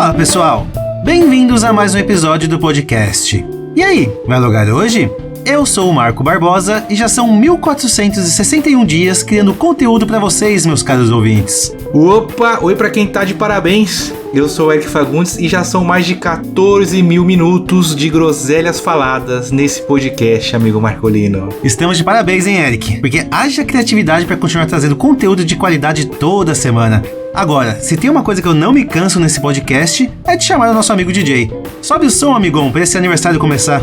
Fala pessoal, bem-vindos a mais um episódio do podcast. E aí, vai logar hoje? Eu sou o Marco Barbosa e já são 1461 dias criando conteúdo pra vocês, meus caros ouvintes. Opa, oi pra quem tá de parabéns. Eu sou o Eric Fagundes e já são mais de 14 mil minutos de groselhas faladas nesse podcast, amigo Marcolino. Estamos de parabéns, hein, Eric? Porque haja criatividade pra continuar trazendo conteúdo de qualidade toda semana. Agora, se tem uma coisa que eu não me canso nesse podcast, é de chamar o nosso amigo DJ. Sobe o som, amigão, pra esse aniversário começar.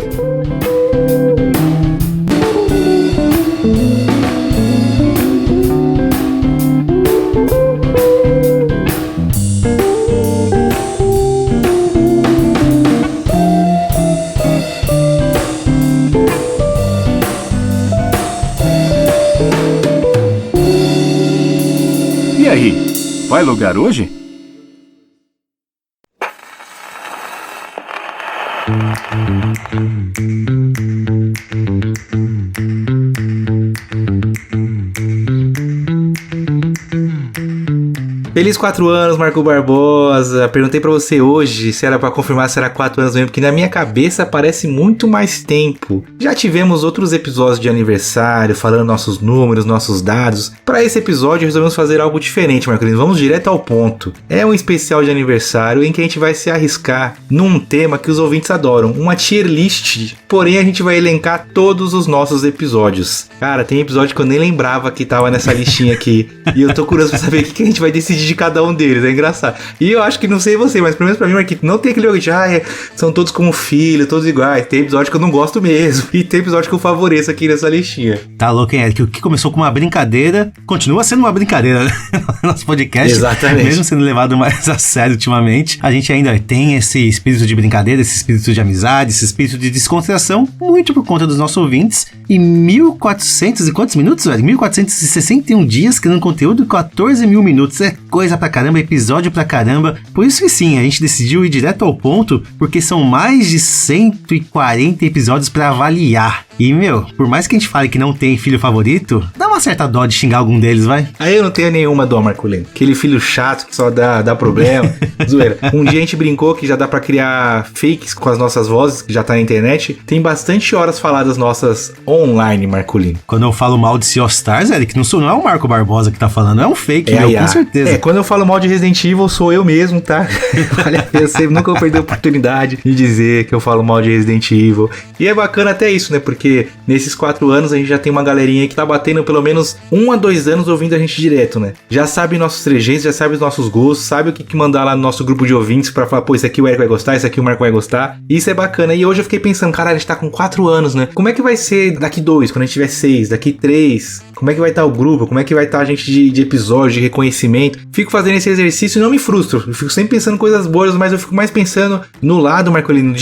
E aí, vai logar hoje? Feliz 4 anos, Marco Barbosa. Perguntei pra você hoje se era pra confirmar se era 4 anos mesmo, porque na minha cabeça parece muito mais tempo. Já tivemos outros episódios de aniversário, falando nossos números, nossos dados. Pra esse episódio resolvemos fazer algo diferente, Marcolino. Vamos direto ao ponto. É um especial de aniversário em que a gente vai se arriscar num tema que os ouvintes adoram, uma tier list. Porém, a gente vai elencar todos os nossos episódios. Cara, tem episódio que eu nem lembrava que tava nessa listinha aqui. E eu tô curioso pra saber o que a gente vai decidir de cada um deles, é engraçado. E eu acho que, não sei você, mas pelo menos pra mim, Marquito, não tem aquele jogo de, são todos como filho, todos iguais. Tem episódio que eu não gosto mesmo. E tem episódio que eu favoreço aqui nessa listinha. Tá louco, hein, Eric? O que começou com uma brincadeira, continua sendo uma brincadeira, né? Nosso podcast. Exatamente. Mesmo sendo levado mais a sério ultimamente, a gente ainda tem esse espírito de brincadeira, esse espírito de amizade, esse espírito de descontração, muito por conta dos nossos ouvintes. E 1400 e quantos minutos, velho? 1461 dias criando conteúdo, 14 mil minutos. É coisa pra caramba, episódio pra caramba. Por isso que sim, a gente decidiu ir direto ao ponto, porque são mais de 140 episódios pra avaliar. E, por mais que a gente fale que não tem filho favorito, dá uma certa dó de xingar algum deles, vai? Aí eu não tenho nenhuma dó, Marcolino. Aquele filho chato que só dá problema. Zoeira. Um dia a gente brincou que já dá pra criar fakes com as nossas vozes, que já tá na internet. Tem bastante horas faladas nossas online, Marcolino. Quando eu falo mal de Sea of Stars, Eric, não é o Marco Barbosa que tá falando, é um fake, com certeza. Quando eu falo mal de Resident Evil, sou eu mesmo, tá? Olha, eu sempre nunca vou perder a oportunidade de dizer que eu falo mal de Resident Evil. E é bacana até isso, né? Porque nesses 4 anos a gente já tem uma galerinha que tá batendo pelo menos 1 a 2 anos ouvindo a gente direto, né? Já sabe nossos trejeitos, já sabe os nossos gostos, sabe o que mandar lá no nosso grupo de ouvintes pra falar, pô, esse aqui o Eric vai gostar, esse aqui o Marco vai gostar. Isso é bacana. E hoje eu fiquei pensando, caralho, a gente tá com 4 anos, né? Como é que vai ser daqui 2, quando a gente tiver 6, daqui 3? Como é que vai estar o grupo? Como é que vai estar a gente de episódio, de reconhecimento? Fico fazendo esse exercício e não me frustro. Eu fico sempre pensando em coisas boas, mas eu fico mais pensando no lado, Marcolino,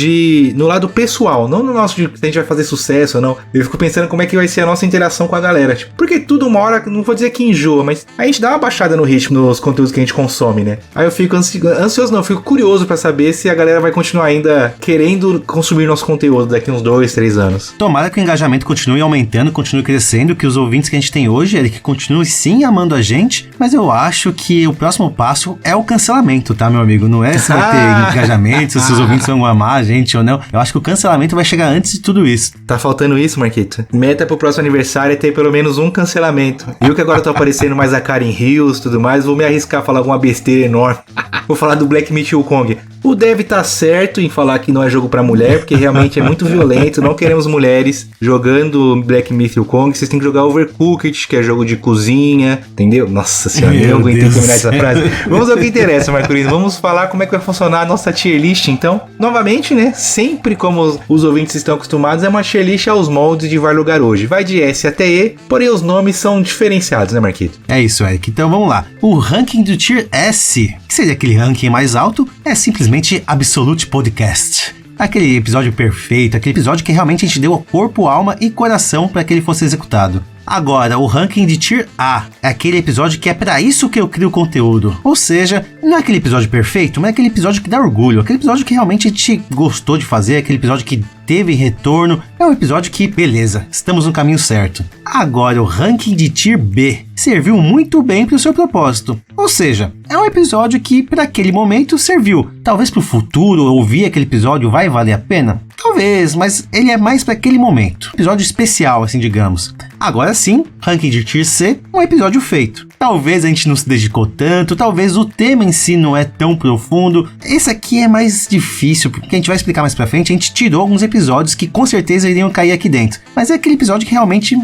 no lado pessoal. Não no nosso, de se a gente vai fazer sucesso ou não. Eu fico pensando como é que vai ser a nossa interação com a galera. Tipo, porque tudo uma hora, não vou dizer que enjoa, mas a gente dá uma baixada no ritmo nos conteúdos que a gente consome, né? Aí eu fico ansioso, não, eu fico curioso pra saber se a galera vai continuar ainda querendo consumir nosso conteúdo daqui uns 2, 3 anos. Tomara que o engajamento continue aumentando, continue crescendo, que os ouvintes que a gente tem hoje, Eric, continue sim amando a gente, mas eu acho que o próximo passo é o cancelamento, tá, meu amigo? Não é se vai ter engajamento, se os ouvintes vão amar a gente ou não. Eu acho que o cancelamento vai chegar antes de tudo isso. Tá faltando isso, Marquito? Meta pro próximo aniversário é ter pelo menos um cancelamento. Eu que agora tô aparecendo mais a cara em rios e tudo mais, vou me arriscar a falar alguma besteira enorme. Vou falar do Black Myth Wukong. O Dev tá certo em falar que não é jogo pra mulher, porque realmente é muito violento, não queremos mulheres jogando Black Myth Wukong, vocês têm que jogar Overcooked, que é jogo de cozinha, entendeu? Nossa senhora, eu não aguentei terminar essa frase. Vamos ao que interessa, Marcolino, vamos falar como é que vai funcionar a nossa tier list, então. Novamente, né, sempre como os ouvintes estão acostumados, é uma tier list aos moldes de Vai Logar Hoje. Vai de S até E, porém os nomes são diferenciados, né, Marquito? É isso, Eric. Então vamos lá. O ranking do tier S, que seria aquele ranking mais alto, é simplesmente Absolute Podcast. Aquele episódio perfeito, aquele episódio que realmente a gente deu corpo, alma e coração para que ele fosse executado. Agora, o ranking de Tier A é aquele episódio que é pra isso que eu crio conteúdo. Ou seja, não é aquele episódio perfeito, mas é aquele episódio que dá orgulho, aquele episódio que realmente a gente gostou de fazer, aquele episódio que teve retorno, é um episódio que, beleza, estamos no caminho certo. Agora, o ranking de Tier B serviu muito bem para o seu propósito. Ou seja, é um episódio que, para aquele momento, serviu. Talvez para o futuro, ouvir aquele episódio vai valer a pena? Talvez, mas ele é mais para aquele momento. Episódio especial, assim, digamos. Agora sim, ranking de Tier C, um episódio feito. Talvez a gente não se dedicou tanto, talvez o tema em si não é tão profundo. Esse aqui é mais difícil, porque a gente vai explicar mais pra frente. A gente tirou alguns episódios que com certeza iriam cair aqui dentro. Mas é aquele episódio que realmente,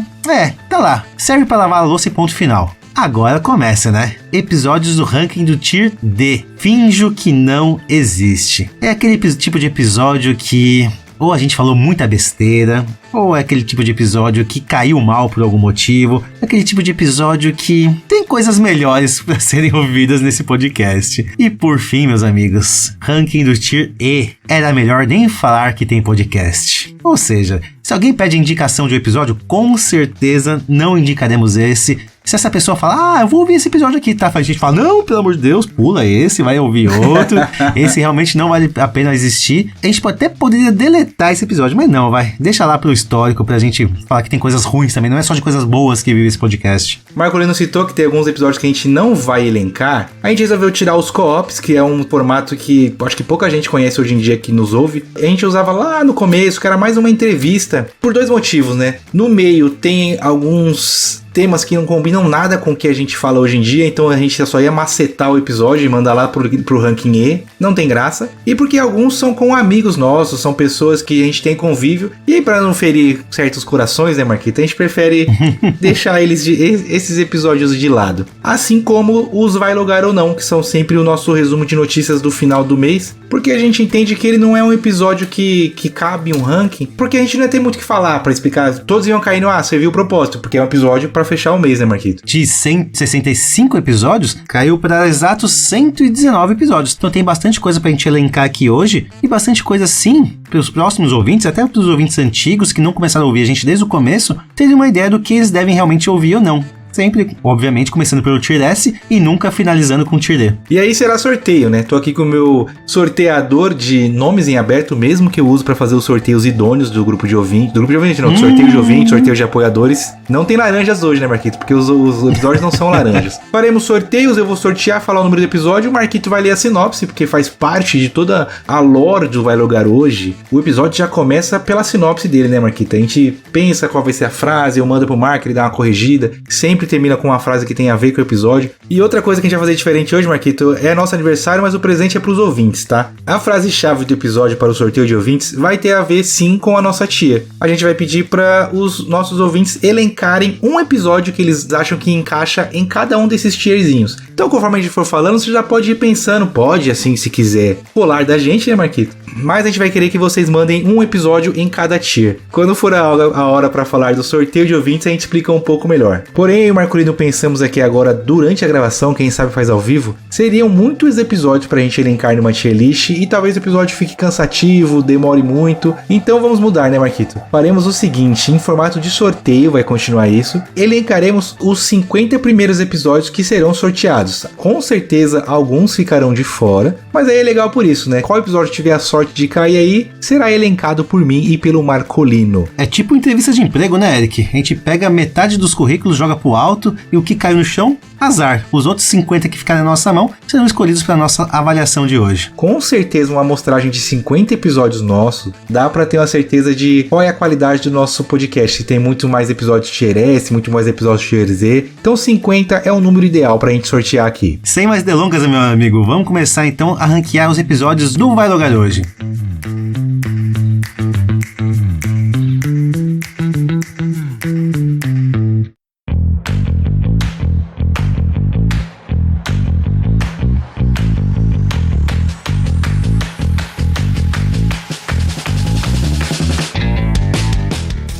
tá lá, serve pra lavar a louça e ponto final. Agora começa, né? Episódios do ranking do Tier D. Finjo que não existe. É aquele tipo de episódio que ou a gente falou muita besteira, ou é aquele tipo de episódio que caiu mal por algum motivo, aquele tipo de episódio que tem coisas melhores para serem ouvidas nesse podcast. E por fim, meus amigos, ranking do Tier E. Era melhor nem falar que tem podcast. Ou seja, se alguém pede indicação de um episódio, com certeza não indicaremos esse. Se essa pessoa fala, eu vou ouvir esse episódio aqui, tá? A gente fala, não, pelo amor de Deus, pula esse, vai ouvir outro. Esse realmente não vale a pena existir. A gente até poderia deletar esse episódio, mas não, deixa lá pro histórico pra gente falar que tem coisas ruins também. Não é só de coisas boas que vive esse podcast. Marcolino citou que tem alguns episódios que a gente não vai elencar. A gente resolveu tirar os co-ops, que é um formato que acho que pouca gente conhece hoje em dia que nos ouve. A gente usava lá no começo, que era mais uma entrevista, por 2 motivos, né? No meio tem alguns temas que não combinam nada com o que a gente fala hoje em dia, então a gente só ia macetar o episódio e mandar lá pro ranking E, não tem graça. E porque alguns são com amigos nossos, são pessoas que a gente tem convívio, e aí pra não ferir certos corações, né, Marquita, a gente prefere deixar esses episódios de lado. Assim como os Vai Logar ou Não, que são sempre o nosso resumo de notícias do final do mês, porque a gente entende que ele não é um episódio que cabe um ranking, porque a gente não ia ter muito o que falar pra explicar, todos iam cair no, você viu o propósito, porque é um episódio pra fechar o mês, né, Marquito? De 165 episódios, caiu para exatos 119 episódios. Então tem bastante coisa pra gente elencar aqui hoje, e bastante coisa sim, pros próximos ouvintes, até pros ouvintes antigos que não começaram a ouvir a gente desde o começo, terem uma ideia do que eles devem realmente ouvir ou não. Sempre, obviamente, começando pelo Tier S e nunca finalizando com o Tier D. E aí será sorteio, né? Tô aqui com o meu sorteador de nomes em aberto, mesmo que eu uso pra fazer os sorteios idôneos do grupo de ouvintes. Do grupo de ouvintes não, sorteio de ouvintes, sorteio de apoiadores. Não tem laranjas hoje, né, Marquito? Porque os episódios não são laranjas. Faremos sorteios, eu vou sortear, falar o número do episódio, o Marquito vai ler a sinopse, porque faz parte de toda a lore do Vai Logar hoje. O episódio já começa pela sinopse dele, né, Marquito? A gente pensa qual vai ser a frase, eu mando pro Marco, ele dá uma corrigida, sempre termina com uma frase que tem a ver com o episódio. E outra coisa que a gente vai fazer diferente hoje, Marquito, é nosso aniversário, mas o presente é pros ouvintes, tá? A frase-chave do episódio para o sorteio de ouvintes vai ter a ver, sim, com a nossa tia. A gente vai pedir para os nossos ouvintes elencarem um episódio que eles acham que encaixa em cada um desses tierzinhos. Então, conforme a gente for falando, você já pode ir pensando, pode, assim, se quiser, colar da gente, né, Marquito? Mas a gente vai querer que vocês mandem um episódio em cada tier. Quando for a hora para falar do sorteio de ouvintes, a gente explica um pouco melhor. Porém, eu e o Marcolino pensamos aqui agora, durante a gravação, quem sabe faz ao vivo, seriam muitos episódios pra gente elencar numa tier list e talvez o episódio fique cansativo, demore muito. Então vamos mudar, né, Marquito? Faremos o seguinte, em formato de sorteio, vai continuar isso, elencaremos os 50 primeiros episódios que serão sorteados. Com certeza, alguns ficarão de fora, mas aí é legal por isso, né? Qual episódio tiver a sorte de cair aí, será elencado por mim e pelo Marcolino. É tipo entrevista de emprego, né, Eric? A gente pega metade dos currículos, joga pro alto e o que caiu no chão, azar. Os outros 50 que ficarem na nossa mão serão escolhidos para nossa avaliação de hoje. Com certeza, uma amostragem de 50 episódios nossos, dá para ter uma certeza de qual é a qualidade do nosso podcast. Se tem muito mais episódios Tier S, muito mais episódios Tier Z. Então 50 é o número ideal pra gente sortear aqui. Sem mais delongas, meu amigo, vamos começar então a ranquear os episódios do Vai Logar hoje.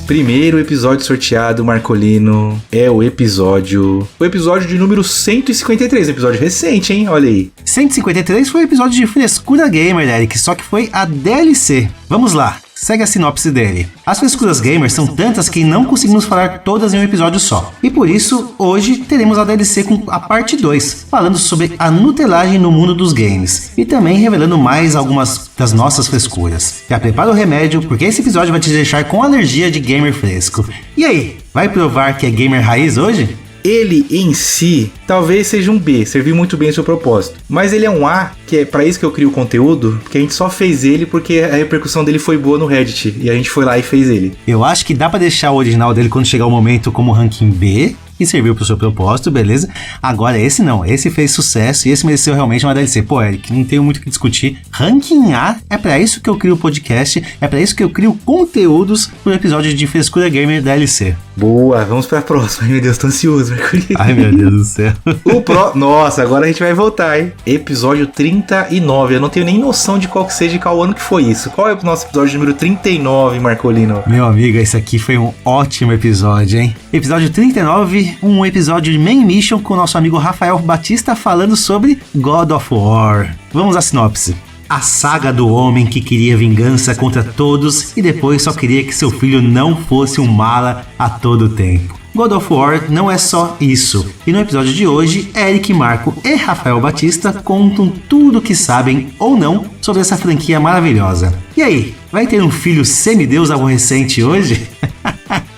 Primeiro episódio sorteado, Marcolino, é o episódio de número 153, episódio recente, hein? Olha aí. 153 foi o episódio de Frescura Gamer, Eric, só que foi a DLC. Vamos lá. segue a sinopse dele. As frescuras gamers são tantas que não conseguimos falar todas em um episódio só. E por isso, hoje teremos a DLC com a parte 2, falando sobre a nutelagem no mundo dos games. E também revelando mais algumas das nossas frescuras. Já prepara o remédio, porque esse episódio vai te deixar com alergia de gamer fresco. E aí, vai provar que é gamer raiz hoje? Ele em si talvez seja um B, serviu muito bem o seu propósito. Mas ele é um A, que é pra isso que eu crio o conteúdo, porque a gente só fez ele porque a repercussão dele foi boa no Reddit. E a gente foi lá e fez ele. Eu acho que dá pra deixar o original dele quando chegar o momento como ranking B, e serviu pro seu propósito, beleza? Agora esse não, esse fez sucesso e esse mereceu realmente uma DLC. Pô, Eric, não tenho muito o que discutir. Ranking A, é pra isso que eu crio o podcast, é pra isso que eu crio conteúdos pro episódio de Frescura Gamer DLC. Boa, vamos pra próxima. Ai meu Deus, tô ansioso, Mercury. Ai meu Deus do céu. Nossa, agora a gente vai voltar, hein? Episódio 39, eu não tenho nem noção de qual que seja e qual ano que foi isso. Qual é o nosso episódio número 39, Marcolino? Meu amigo, esse aqui foi um ótimo episódio, hein? Episódio 39, um episódio de Main Mission com o nosso amigo Rafael Batista falando sobre God of War. Vamos à sinopse. A saga do homem que queria vingança contra todos e depois só queria que seu filho não fosse um mala a todo tempo. God of War não é só isso. E no episódio de hoje, Eric, Marco e Rafael Batista contam tudo o que sabem ou não sobre essa franquia maravilhosa. E aí, vai ter um filho semideus aborrecente hoje?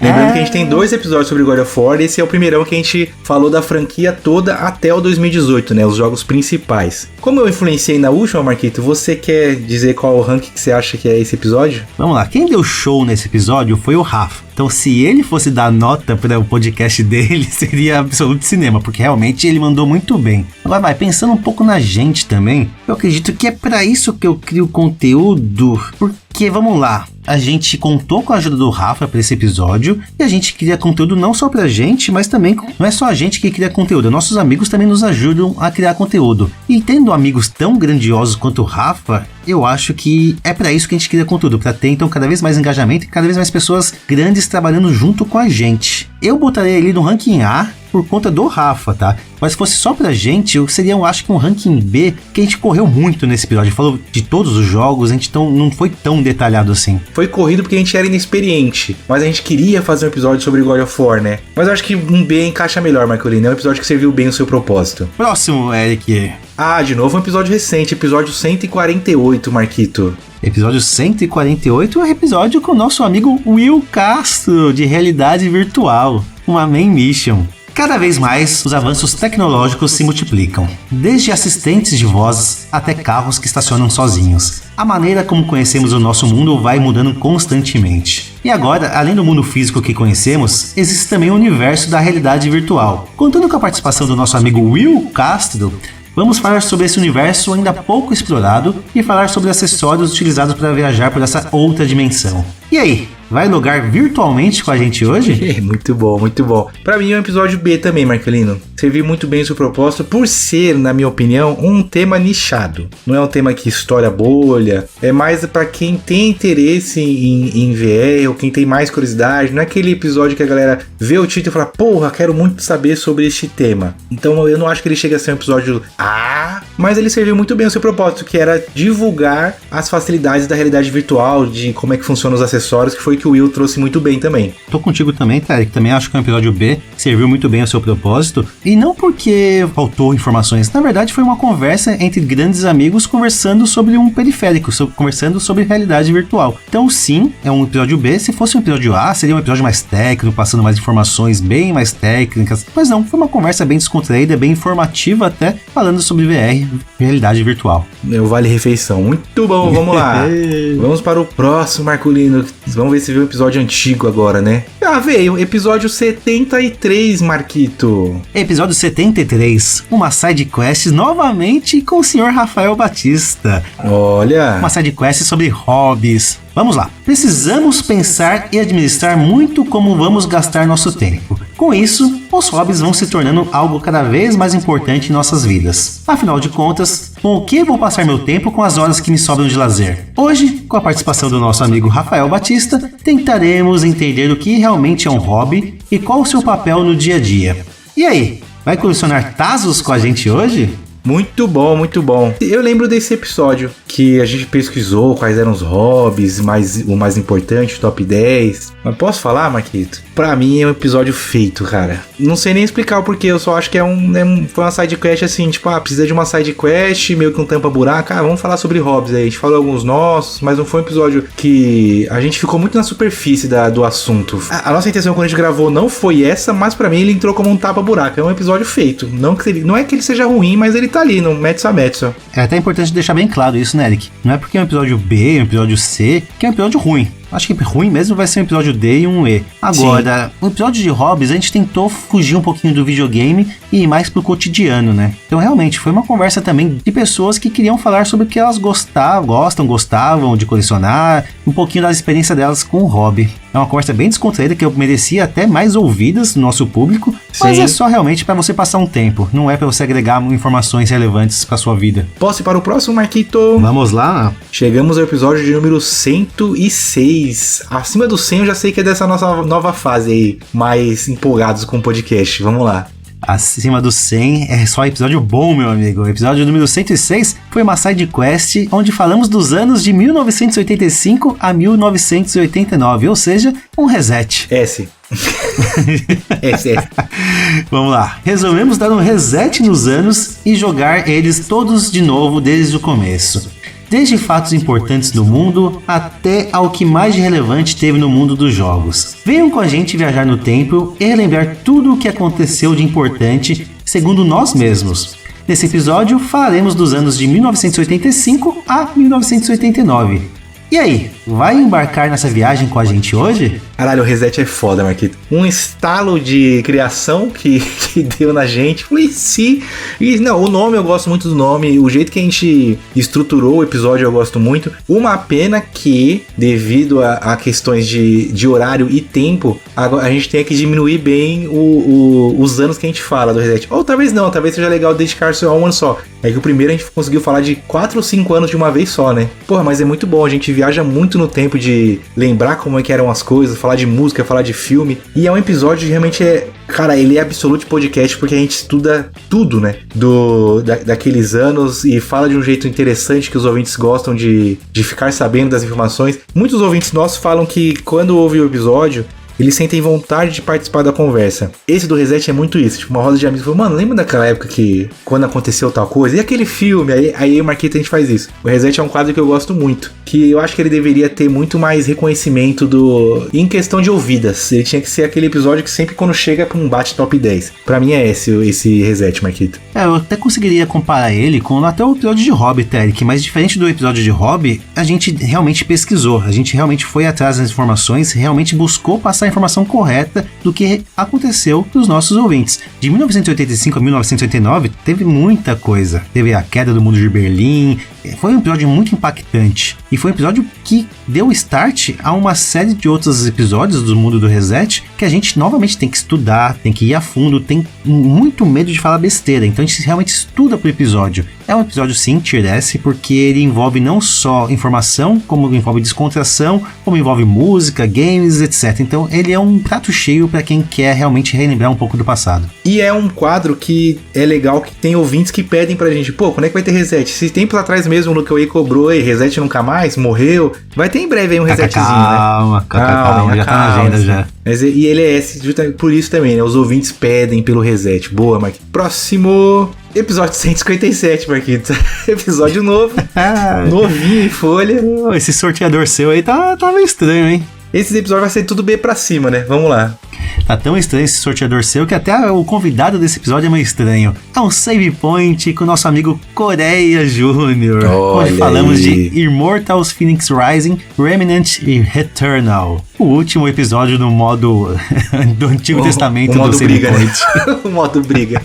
Lembrando que a gente tem 2 episódios sobre God of War, esse é o primeirão que a gente falou da franquia toda até o 2018, né, os jogos principais. Como eu influenciei na última, Marquito, você quer dizer qual o ranking que você acha que é esse episódio? Vamos lá, quem deu show nesse episódio foi o Rafa. Então se ele fosse dar nota para o podcast dele, seria absoluto cinema, porque realmente ele mandou muito bem. Agora vai, pensando um pouco na gente também, eu acredito que é para isso que eu crio conteúdo, porque vamos lá, a gente contou com a ajuda do Rafa para esse episódio e a gente cria conteúdo não só pra gente, mas também não é só a gente que cria conteúdo, nossos amigos também nos ajudam a criar conteúdo. E tendo amigos tão grandiosos quanto o Rafa, eu acho que é pra isso que a gente cria conteúdo, pra ter então cada vez mais engajamento e cada vez mais pessoas grandes trabalhando junto com a gente. Eu botaria ele no ranking A por conta do Rafa, tá? Mas se fosse só pra gente, eu seria, eu acho que um ranking B, que a gente correu muito nesse episódio, falou de todos os jogos, a gente não foi tão detalhado assim. Foi corrido porque a gente era inexperiente, mas a gente queria fazer um episódio sobre God of War, né? Mas eu acho que um B encaixa melhor, Marcolino, é um episódio que serviu bem o seu propósito. Próximo, Eric. Ah, de novo um episódio recente, episódio 148, Marquito. Episódio 148 é um episódio com o nosso amigo Will Castro, de realidade virtual, uma Main Mission. Cada vez mais, os avanços tecnológicos se multiplicam, desde assistentes de voz até carros que estacionam sozinhos. A maneira como conhecemos o nosso mundo vai mudando constantemente. E agora, além do mundo físico que conhecemos, existe também o universo da realidade virtual. Contando com a participação do nosso amigo Will Castro, vamos falar sobre esse universo ainda pouco explorado e falar sobre acessórios utilizados para viajar por essa outra dimensão. E aí, vai logar virtualmente com a gente hoje? Muito bom, muito bom. Pra mim é um episódio B também, Marcolino. Serviu muito bem o seu propósito por ser, na minha opinião, um tema nichado. Não é um tema que estoura bolha, é mais pra quem tem interesse em VR ou quem tem mais curiosidade. Não é aquele episódio que a galera vê o título e fala, porra, quero muito saber sobre este tema. Então eu não acho que ele chega a ser um episódio mas ele serviu muito bem o seu propósito, que era divulgar as facilidades da realidade virtual, de como é que funcionam os acessórios, que foi que o Will trouxe muito bem também. Tô contigo também, Tarek, também acho que é um episódio B, serviu muito bem ao seu propósito, e não porque faltou informações, na verdade foi uma conversa entre grandes amigos conversando sobre um periférico, conversando sobre realidade virtual. Então sim, é um episódio B, se fosse um episódio A, seria um episódio mais técnico, passando mais informações bem mais técnicas, mas não, foi uma conversa bem descontraída, bem informativa até, falando sobre VR, realidade virtual. Meu vale refeição, muito bom, vamos lá. Vamos para o próximo, Marcolino. Vamos ver se veio um episódio antigo agora, né? Ah, veio, episódio 73, Marquito. Episódio 73, uma side quest novamente com o senhor Rafael Batista. Olha! Uma side quest sobre hobbies. Vamos lá. Precisamos pensar e administrar muito como vamos gastar nosso tempo. Com isso, os hobbies vão se tornando algo cada vez mais importante em nossas vidas. Afinal de contas, com o que vou passar meu tempo com as horas que me sobram de lazer? Hoje, com a participação do nosso amigo Rafael Batista, tentaremos entender o que realmente é um hobby e qual o seu papel no dia a dia. E aí, vai colecionar tazos com a gente hoje? Muito bom, muito bom. Eu lembro desse episódio que a gente pesquisou quais eram os hobbies, o mais importante, o top 10. Mas posso falar, Marquito? Pra mim é um episódio feito, cara. Não sei nem explicar o porquê, eu só acho que foi uma sidequest assim, tipo, precisa de uma sidequest, meio que um tampa-buraco. Vamos falar sobre hobbies aí. A gente falou alguns nossos, mas não foi um episódio que a gente ficou muito na superfície do assunto. A nossa intenção quando a gente gravou não foi essa, mas pra mim ele entrou como um tapa-buraco. É um episódio feito. Não é que ele seja ruim, mas ele tá ali, no metso a metso. É até importante deixar bem claro isso, né, Eric? Não é porque é um episódio B, um episódio C, que é um episódio ruim. Acho que ruim mesmo vai ser um episódio D e um E. Agora, o episódio de hobbies, a gente tentou fugir um pouquinho do videogame e ir mais pro cotidiano, né? Então, realmente, foi uma conversa também de pessoas que queriam falar sobre o que elas gostavam de colecionar, um pouquinho da experiência delas com o hobby. É uma conversa bem descontraída que eu merecia até mais ouvidas do nosso público, mas é só realmente para você passar um tempo, não é para você agregar informações relevantes para sua vida. Posso ir para o próximo, Marquito? Vamos lá? Chegamos ao episódio de número 106. Acima do 100 eu já sei que é dessa nossa nova fase aí, mais empolgados com o podcast. Vamos lá. Acima do 100 é só episódio bom, meu amigo. O episódio número 106 foi uma side quest onde falamos dos anos de 1985 a 1989, ou seja, um reset. S. Vamos lá. Resolvemos dar um reset nos anos e jogar eles todos de novo desde o começo. Desde fatos importantes do mundo até ao que mais de relevante teve no mundo dos jogos. Venham com a gente viajar no tempo e relembrar tudo o que aconteceu de importante segundo nós mesmos. Nesse episódio falaremos dos anos de 1985 a 1989. E aí, vai embarcar nessa viagem com a gente hoje? Caralho, o reset é foda, Marquito. Um estalo de criação que deu na gente. Falei, sim. E não, o nome eu gosto muito do nome. O jeito que a gente estruturou o episódio eu gosto muito. Uma pena que, devido a questões de horário e tempo, a gente tenha que diminuir bem os anos que a gente fala do reset. Ou talvez não, talvez seja legal dedicar-se a um ano só. É que o primeiro a gente conseguiu falar de 4 ou 5 anos de uma vez só, né? Porra, mas é muito bom. A gente viaja muito no tempo de lembrar como é que eram as coisas, falar de música, falar de filme. E é um episódio que realmente cara, ele é absolute podcast porque a gente estuda tudo, né? Daqueles anos e fala de um jeito interessante que os ouvintes gostam de ficar sabendo das informações. Muitos ouvintes nossos falam que quando ouvem o episódio, eles sentem vontade de participar da conversa. Esse do Reset é muito isso. Tipo, uma roda de amigos falou, mano, lembra daquela época que quando aconteceu tal coisa? E aquele filme? Aí o Marquito a gente faz isso. O Reset é um quadro que eu gosto muito. Que eu acho que ele deveria ter muito mais reconhecimento em questão de ouvidas. Ele tinha que ser aquele episódio que sempre quando chega pra um bate top 10. Pra mim é esse Reset, Marquito. Eu até conseguiria comparar ele com até o episódio de Hobby, Eric, mas diferente do episódio de Hobby, a gente realmente pesquisou, a gente realmente foi atrás das informações, realmente buscou passar a informação correta do que aconteceu para os nossos ouvintes. De 1985 a 1989 teve muita coisa. Teve a queda do muro de Berlim. Foi um episódio muito impactante. E foi um episódio que deu start a uma série de outros episódios do mundo do Reset que a gente novamente tem que estudar, tem que ir a fundo, tem muito medo de falar besteira. Então a gente realmente estuda pro episódio. É um episódio sim, Tier S, porque ele envolve não só informação, como envolve descontração, como envolve música, games, etc. Então ele é um prato cheio para quem quer realmente relembrar um pouco do passado. E é um quadro que é legal, que tem ouvintes que pedem pra gente, pô, quando é que vai ter Reset? Se tempos atrás mesmo o Luke Way cobrou, Reset nunca mais, morreu, vai ter em breve aí um resetzinho, calma, né? Calma, já tá na agenda já. Mas, e ele é esse, por isso também, né? Os ouvintes pedem pelo Reset. Boa, Marquinhos. Próximo episódio 157, Marquinhos. Episódio novo, novinho em folha. Esse sorteador seu aí tá meio estranho, hein? Esse episódio vai ser tudo B pra cima, né? Vamos lá. Tá tão estranho esse sorteador seu que até o convidado desse episódio é meio estranho. É um save point com o nosso amigo Coreia Júnior, onde falamos de Immortals Phoenix Rising, Remnant e Returnal. O último episódio no modo do Antigo Testamento do Save briga, Point. Né? O modo briga.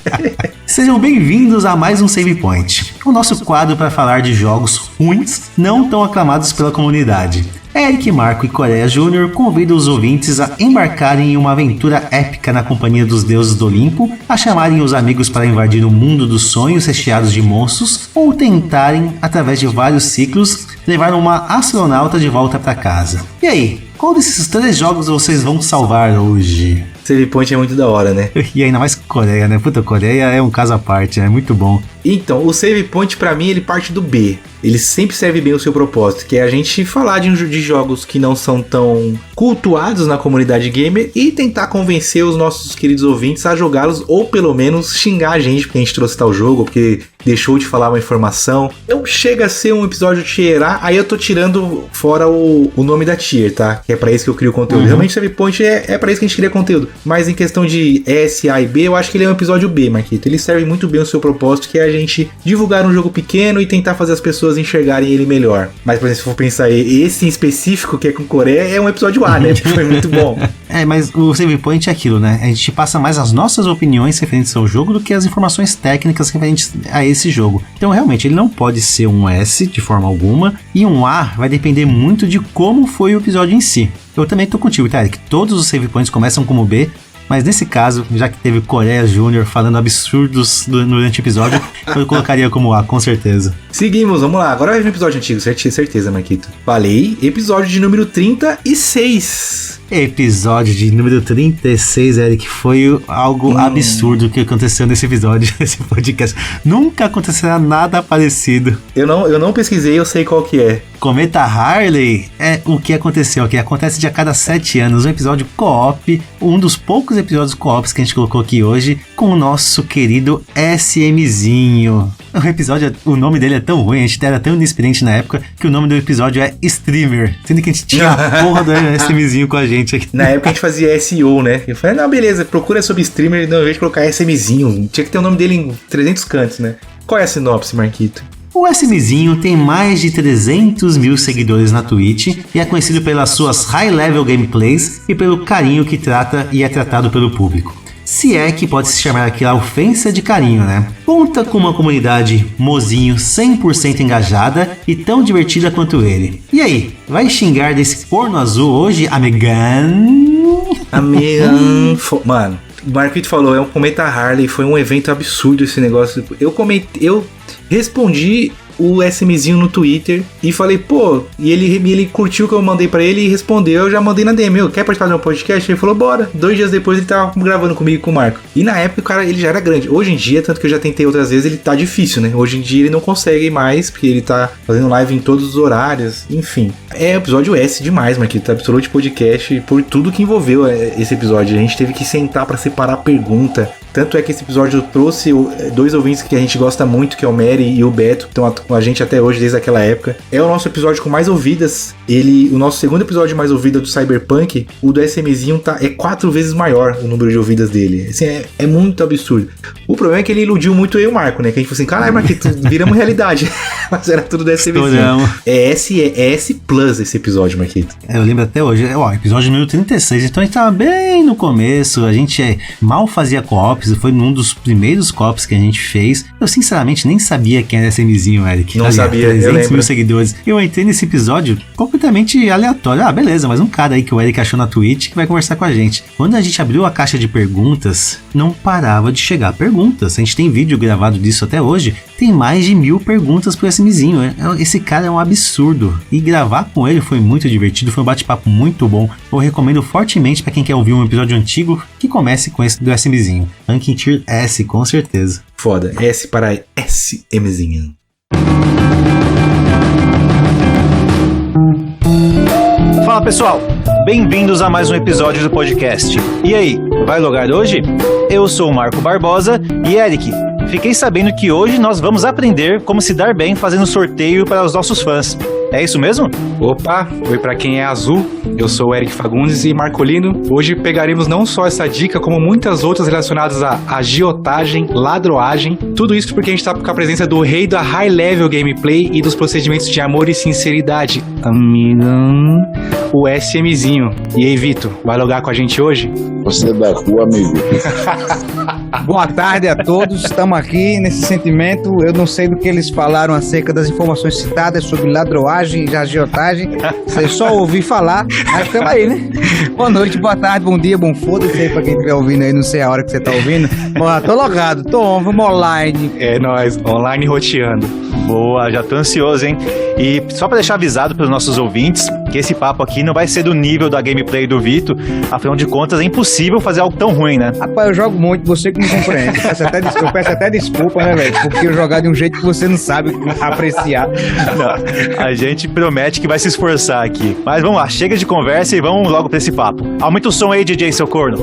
Sejam bem-vindos a mais um Save Point, o nosso quadro para falar de jogos ruins não tão aclamados pela comunidade. Eric, Marco e Coreia Júnior convidam os ouvintes a embarcarem em uma aventura épica na companhia dos deuses do Olimpo, a chamarem os amigos para invadir o mundo dos sonhos recheados de monstros, ou tentarem, através de vários ciclos, levar uma astronauta de volta para casa. E aí, Qual desses 3 jogos vocês vão salvar hoje? Save Point é muito da hora, né? E ainda mais Coreia, né? Puta, Coreia é um caso à parte, é muito bom. Então, o Save Point pra mim ele parte do B. Ele sempre serve bem o seu propósito, que é a gente falar de jogos que não são tão cultuados na comunidade gamer e tentar convencer os nossos queridos ouvintes a jogá-los, ou pelo menos xingar a gente porque a gente trouxe tal jogo, porque deixou de falar uma informação. Não chega a ser um episódio tier A, aí eu tô tirando fora o nome da tier, tá? Que é pra isso que eu crio conteúdo. Realmente, Save Point é pra isso que a gente cria conteúdo. Mas em questão de S, A e B, eu acho que ele é um episódio B, Marquito. Ele serve muito bem o seu propósito, que é a gente divulgar um jogo pequeno e tentar fazer as pessoas enxergarem ele melhor. Mas, por exemplo, se for pensar, esse em específico, que é com Coreia, é um episódio A, né? Foi muito bom. Mas o Save Point é aquilo, né? A gente passa mais as nossas opiniões referentes ao jogo do que as informações técnicas referentes a esse jogo. Então, realmente, ele não pode ser um S de forma alguma, e um A vai depender muito de como foi o episódio em si. Eu também tô contigo, tá, Eric? Todos os Save Points começam como B, mas nesse caso, já que teve Coreia Júnior falando absurdos durante o episódio, eu colocaria como A, com certeza. Seguimos, vamos lá. Agora vai vir um episódio antigo, certeza, Marquito. Falei, episódio de número 36. Episódio de número 36, Eric, foi algo absurdo que aconteceu nesse episódio, nesse podcast. Nunca acontecerá nada parecido. Eu não pesquisei, eu sei qual que é. Cometa Harley é o que aconteceu, que acontece de a cada 7 anos, um episódio co-op, um dos poucos episódios co-ops que a gente colocou aqui hoje, com o nosso querido SMzinho. O episódio, o nome dele é tão ruim, a gente era tão inexperiente na época, que o nome do episódio é Streamer, sendo que a gente tinha a porra do SMzinho com a gente aqui. Na época a gente fazia SEO, né? Eu falei, não, beleza, procura sobre Streamer, não, ao invés de colocar SMzinho, tinha que ter o nome dele em 300 cantos, né? Qual é a sinopse, Marquito? O SMzinho tem mais de 300 mil seguidores na Twitch e é conhecido pelas suas high-level gameplays e pelo carinho que trata e é tratado pelo público. Se é que pode se chamar aquela ofensa de carinho, né? Conta com uma comunidade mozinho 100% engajada e tão divertida quanto ele. E aí, vai xingar desse porno azul hoje, amigão? Mano, o Marquito falou, é um Cometa Harley, foi um evento absurdo esse negócio. Eu respondi o SMzinho no Twitter e falei, pô, e ele curtiu o que eu mandei pra ele e respondeu. Eu já mandei na DM, quer participar de um podcast? Ele falou, bora. 2 dias depois ele tava gravando comigo e com o Marco. E na época o cara, ele já era grande. Hoje em dia, tanto que eu já tentei outras vezes, ele tá difícil, né? Hoje em dia ele não consegue mais, porque ele tá fazendo live em todos os horários, enfim. É episódio S demais, Marquito, Absolute Podcast, por tudo que envolveu esse episódio. A gente teve que sentar pra separar a pergunta. Tanto é que esse episódio trouxe 2 ouvintes que a gente gosta muito, que é o Mary e o Beto, que estão com a gente até hoje, desde aquela época. É o nosso episódio com mais ouvidas. O nosso segundo episódio mais ouvido do Cyberpunk, o do SMzinho é 4 vezes maior o número de ouvidas dele. Assim, é muito absurdo. O problema é que ele iludiu muito eu e o Marco, né? Que a gente falou assim, caralho, Marquito, viramos realidade. Mas era tudo do SMzinho. É S Plus esse episódio, Marquito. Eu lembro até hoje. Episódio número 36. Então a gente tava bem no começo. A gente mal fazia co-ops. Foi num dos primeiros co-ops que a gente fez. Eu sinceramente nem sabia quem era SMzinho, Eric. Não sabia, 300 mil seguidores. Eu entrei nesse episódio completamente aleatório. Beleza, mas um cara aí que o Eric achou na Twitch que vai conversar com a gente. Quando a gente abriu a caixa de perguntas, não parava de chegar perguntas. A gente tem vídeo gravado disso até hoje. Tem mais de 1000 perguntas pro SMzinho. Esse cara é um absurdo. E gravar com ele foi muito divertido. Foi um bate-papo muito bom. Eu recomendo fortemente para quem quer ouvir um episódio antigo que comece com esse do SMzinho. Ranking Tier S, com certeza. Foda. S para SMzinho. Fala pessoal, bem-vindos a mais um episódio do podcast. E aí, vai logar hoje? Eu sou o Marco Barbosa e Eric, fiquei sabendo que hoje nós vamos aprender como se dar bem fazendo sorteio para os nossos fãs. É isso mesmo? Opa, oi pra quem é azul, eu sou o Eric Fagundes e Marcolino. Hoje pegaremos não só essa dica, como muitas outras relacionadas à agiotagem, ladroagem. Tudo isso porque a gente tá com a presença do rei da high level gameplay e dos procedimentos de amor e sinceridade, amigão, o SMzinho. E aí, Vitor, vai logar com a gente hoje? Você é da rua, amigo. Boa tarde a todos, estamos aqui nesse sentimento. Eu não sei do que eles falaram acerca das informações citadas sobre ladroagem e agiotagem. Você só ouvi falar, mas estamos aí, né? Boa noite, boa tarde, bom dia, bom foda-se aí pra quem estiver ouvindo aí, não sei a hora que você tá ouvindo. Boa, tô logado, vamos online. É nóis, online roteando. Boa, já tô ansioso, hein? E só pra deixar avisado pros nossos ouvintes, que esse papo aqui não vai ser do nível da gameplay do Vito. Afinal de contas, é impossível fazer algo tão ruim, né? Rapaz, eu jogo muito, você que me compreende. Eu peço até desculpa, né, velho? Porque eu jogar de um jeito que você não sabe apreciar. Não, a gente promete que vai se esforçar aqui. Mas vamos lá, chega de conversa e vamos logo pra esse papo. Aumenta o som aí, DJ, seu corno.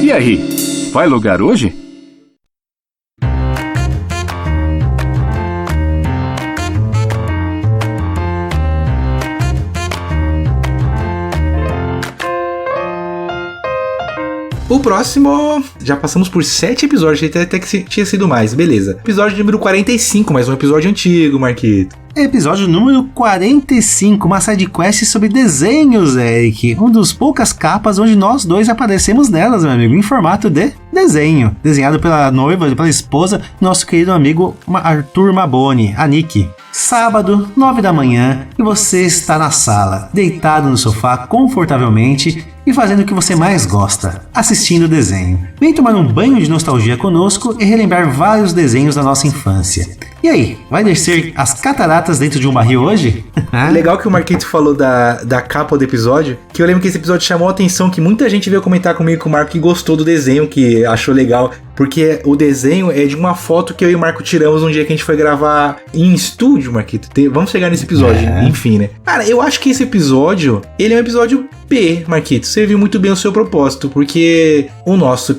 E aí, vai logar hoje? O próximo, já passamos por 7 episódios, até que tinha sido mais, beleza. Episódio número 45, mais um episódio antigo, Marquito. Episódio número 45, uma sidequest sobre desenhos, Eric. Um dos poucas capas onde nós dois aparecemos nelas, meu amigo, em formato de desenho. Desenhado pela noiva, pela esposa, nosso querido amigo Arthur Maboni, a Nick. Sábado, 9 da manhã, e você está na sala, deitado no sofá confortavelmente e fazendo o que você mais gosta, assistindo o desenho. Vem tomar um banho de nostalgia conosco e relembrar vários desenhos da nossa infância. E aí, vai descer as cataratas dentro de um barril hoje? Legal que o Marquito falou da capa do episódio, que eu lembro que esse episódio chamou a atenção, que muita gente veio comentar comigo com o Marco que gostou do desenho, que achou legal, porque o desenho é de uma foto que eu e o Marco tiramos um dia que a gente foi gravar em estúdio, Marquito. Vamos chegar nesse episódio, enfim, né? Cara, eu acho que esse episódio, ele é um episódio P, Marquito, serviu muito bem o seu propósito, porque o nosso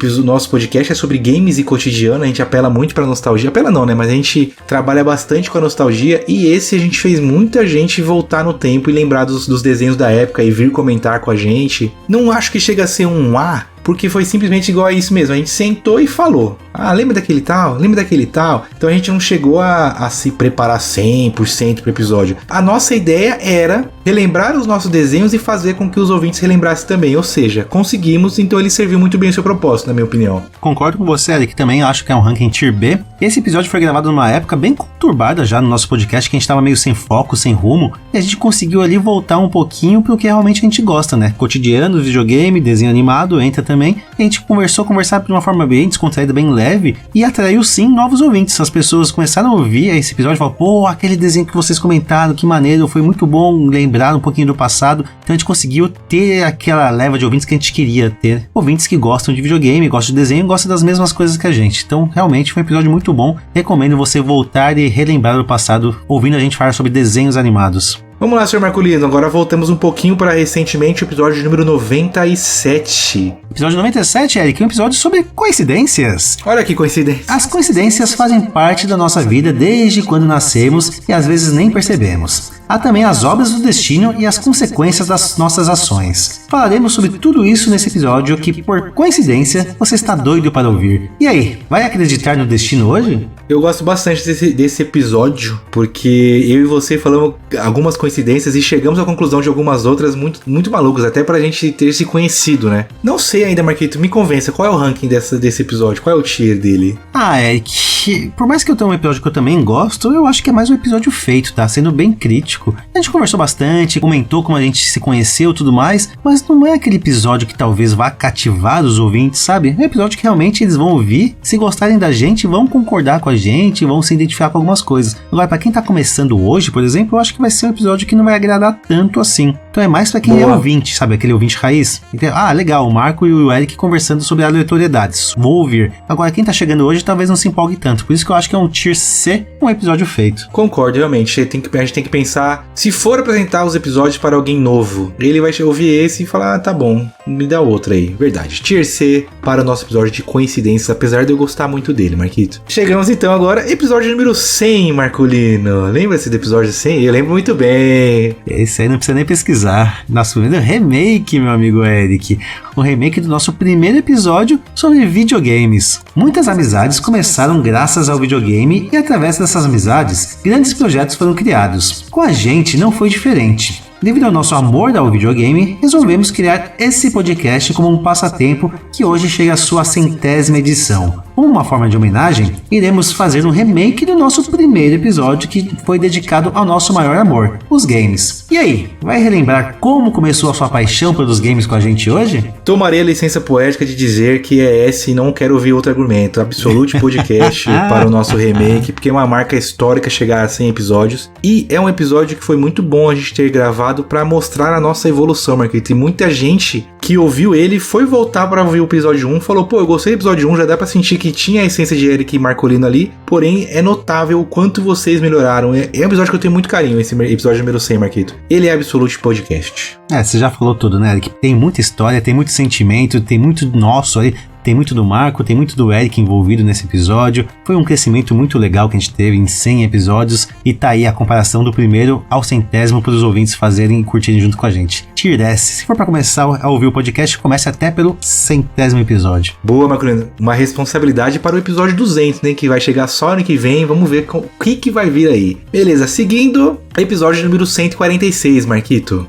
podcast é sobre games e cotidiano, a gente apela muito pra nostalgia, apela não, né, mas a gente trabalha bastante com a nostalgia, e esse a gente fez muita gente voltar no tempo e lembrar dos desenhos da época e vir comentar com a gente. Não acho que chega a ser um porque foi simplesmente igual a isso mesmo, a gente sentou e falou, lembra daquele tal, lembra daquele tal, então a gente não chegou a se preparar 100% pro episódio. A nossa ideia era relembrar os nossos desenhos e fazer com que os ouvintes relembrassem também, ou seja, conseguimos, então ele serviu muito bem o seu propósito, na minha opinião. Concordo com você, Eric, também acho que é um ranking Tier B. Esse episódio foi gravado numa época bem conturbada já no nosso podcast, que a gente tava meio sem foco, sem rumo, e a gente conseguiu ali voltar um pouquinho pro que realmente a gente gosta, né? Cotidiano, videogame, desenho animado, entra também. A gente conversar de uma forma bem descontraída, bem leve, e atraiu sim novos ouvintes. As pessoas começaram a ouvir esse episódio e falaram, pô, aquele desenho que vocês comentaram, que maneiro, foi muito bom lembrar um pouquinho do passado. Então a gente conseguiu ter aquela leva de ouvintes que a gente queria ter. Ouvintes que gostam de videogame, gostam de desenho, gostam das mesmas coisas que a gente. Então realmente foi um episódio muito bom. Recomendo você voltar e relembrar o passado ouvindo a gente falar sobre desenhos animados. Vamos lá, Sr. Marcolino, agora voltamos um pouquinho para recentemente o episódio número 97. Episódio 97, Eric, é um episódio sobre coincidências. Olha que coincidência. As coincidências fazem parte da nossa vida desde quando nascemos e às vezes nem percebemos. Há também as obras do destino e as consequências das nossas ações. Falaremos sobre tudo isso nesse episódio que, por coincidência, você está doido para ouvir. E aí, vai acreditar no destino hoje? Eu gosto bastante desse episódio, porque eu e você falamos algumas coincidências e chegamos à conclusão de algumas outras muito, muito malucas, até pra gente ter se conhecido, né? Não sei ainda, Marquito, me convença, qual é o ranking desse episódio? Qual é o tier dele? Eric, por mais que eu tenha um episódio que eu também gosto, eu acho que é mais um episódio feito, tá? Sendo bem crítico. A gente conversou bastante, comentou como a gente se conheceu e tudo mais, mas não é aquele episódio que talvez vá cativar os ouvintes, sabe? É um episódio que realmente eles vão ouvir, se gostarem da gente, vão concordar com a gente, vão se identificar com algumas coisas. Agora, pra quem tá começando hoje, por exemplo, eu acho que vai ser um episódio que não vai agradar tanto assim. Então é mais pra quem é ouvinte, sabe? Aquele ouvinte raiz. Então, legal, o Marco e o Eric conversando sobre aleatoriedades. Vou ouvir. Agora, quem tá chegando hoje talvez não se empolgue tanto. Por isso que eu acho que é um tier C, um episódio feito. Concordo, realmente. A gente tem que pensar, se for apresentar os episódios para alguém novo, ele vai ouvir esse e falar, tá bom, me dá outro aí. Verdade. Tier C para o nosso episódio de coincidências, apesar de eu gostar muito dele, Marquito. Chegamos então agora, episódio número 100, Marcolino. Lembra-se do episódio 100? Eu lembro muito bem. Esse aí não precisa nem pesquisar. Nosso primeiro remake, meu amigo Eric. O remake do nosso primeiro episódio sobre videogames. Muitas amizades começaram graças ao videogame e através dessas amizades, grandes projetos foram criados. Com a gente não foi diferente. Devido ao nosso amor ao videogame, resolvemos criar esse podcast como um passatempo que hoje chega à sua 100ª edição. como uma forma de homenagem, iremos fazer um remake do nosso primeiro episódio que foi dedicado ao nosso maior amor, os games. E aí, vai relembrar como começou a sua paixão pelos games com a gente hoje? Tomarei a licença poética de dizer que é esse e não quero ouvir outro argumento. Absolute Podcast para o nosso remake, porque é uma marca histórica chegar a 100 episódios. E é um episódio que foi muito bom a gente ter gravado para mostrar a nossa evolução, Marquito. E muita gente que ouviu ele foi voltar para ouvir o episódio 1, falou, pô, eu gostei do episódio 1, já dá pra sentir que tinha a essência de Eric e Marcolino ali, porém é notável o quanto vocês melhoraram. É um episódio que eu tenho muito carinho, esse episódio número 100, Marquito. Ele é Absolute Podcast. Você já falou tudo, né, Eric? Tem muita história, tem muito sentimento, tem muito nosso aí. Tem muito do Marco, tem muito do Eric envolvido nesse episódio. Foi um crescimento muito legal que a gente teve em 100 episódios. E tá aí a comparação do primeiro ao 100º para os ouvintes fazerem e curtirem junto com a gente. Tier S. Se for para começar a ouvir o podcast, comece até pelo 100º episódio. Boa, Marcolino. Uma responsabilidade para o episódio 200, né? Que vai chegar só ano que vem. Vamos ver o que vai vir aí. Beleza, seguindo, episódio número 146, Marquito.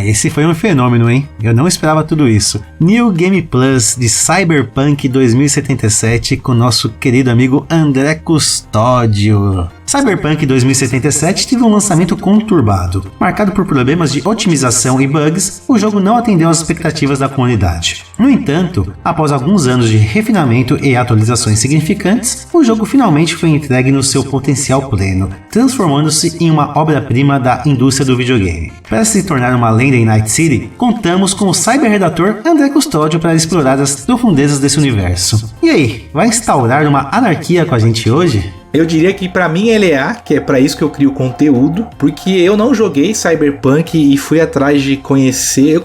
Esse foi um fenômeno, hein? Eu não esperava tudo isso. New Game Plus de Cyberpunk 2077 com nosso querido amigo André Custódio. Cyberpunk 2077 teve um lançamento conturbado. Marcado por problemas de otimização e bugs, o jogo não atendeu às expectativas da comunidade. No entanto, após alguns anos de refinamento e atualizações significantes, o jogo finalmente foi entregue no seu potencial pleno, transformando-se em uma obra-prima da indústria do videogame. Para se tornar uma lenda em Night City, contamos com o cyberredator André Custódio para explorar as profundezas desse universo. E aí, vai instaurar uma anarquia com a gente hoje? Eu diria que pra mim ele que é pra isso que eu crio conteúdo, porque eu não joguei Cyberpunk e fui atrás de conhecer. Eu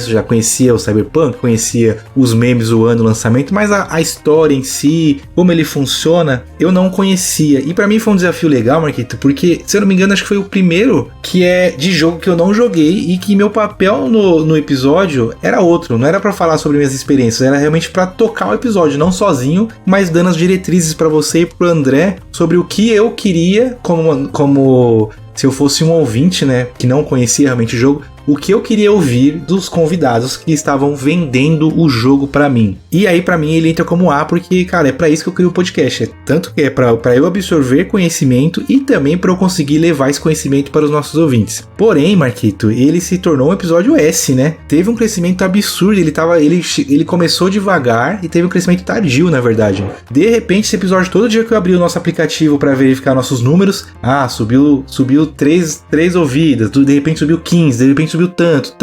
já conhecia o Cyberpunk, conhecia os memes do ano do lançamento, mas a história em si, como ele funciona, eu não conhecia. E pra mim foi um desafio legal, Marquito, porque, se eu não me engano, acho que foi o primeiro que é de jogo que eu não joguei e que meu papel no episódio era outro. Não era pra falar sobre minhas experiências, era realmente pra tocar o episódio, não sozinho, mas dando as diretrizes pra você e pro André sobre o que eu queria, como se eu fosse um ouvinte, né, que não conhecia realmente o jogo, o que eu queria ouvir dos convidados que estavam vendendo o jogo pra mim. E aí, pra mim, ele entra como A, porque, cara, é pra isso que eu crio o podcast. Tanto que é pra eu absorver conhecimento e também pra eu conseguir levar esse conhecimento para os nossos ouvintes. Porém, Marquito, ele se tornou um episódio S, né? Teve um crescimento absurdo, ele começou devagar e teve um crescimento tardio, na verdade. De repente, esse episódio, todo dia que eu abri o nosso aplicativo pra verificar nossos números, subiu 3 ouvidas, de repente subiu 15, de repente subiu tanto.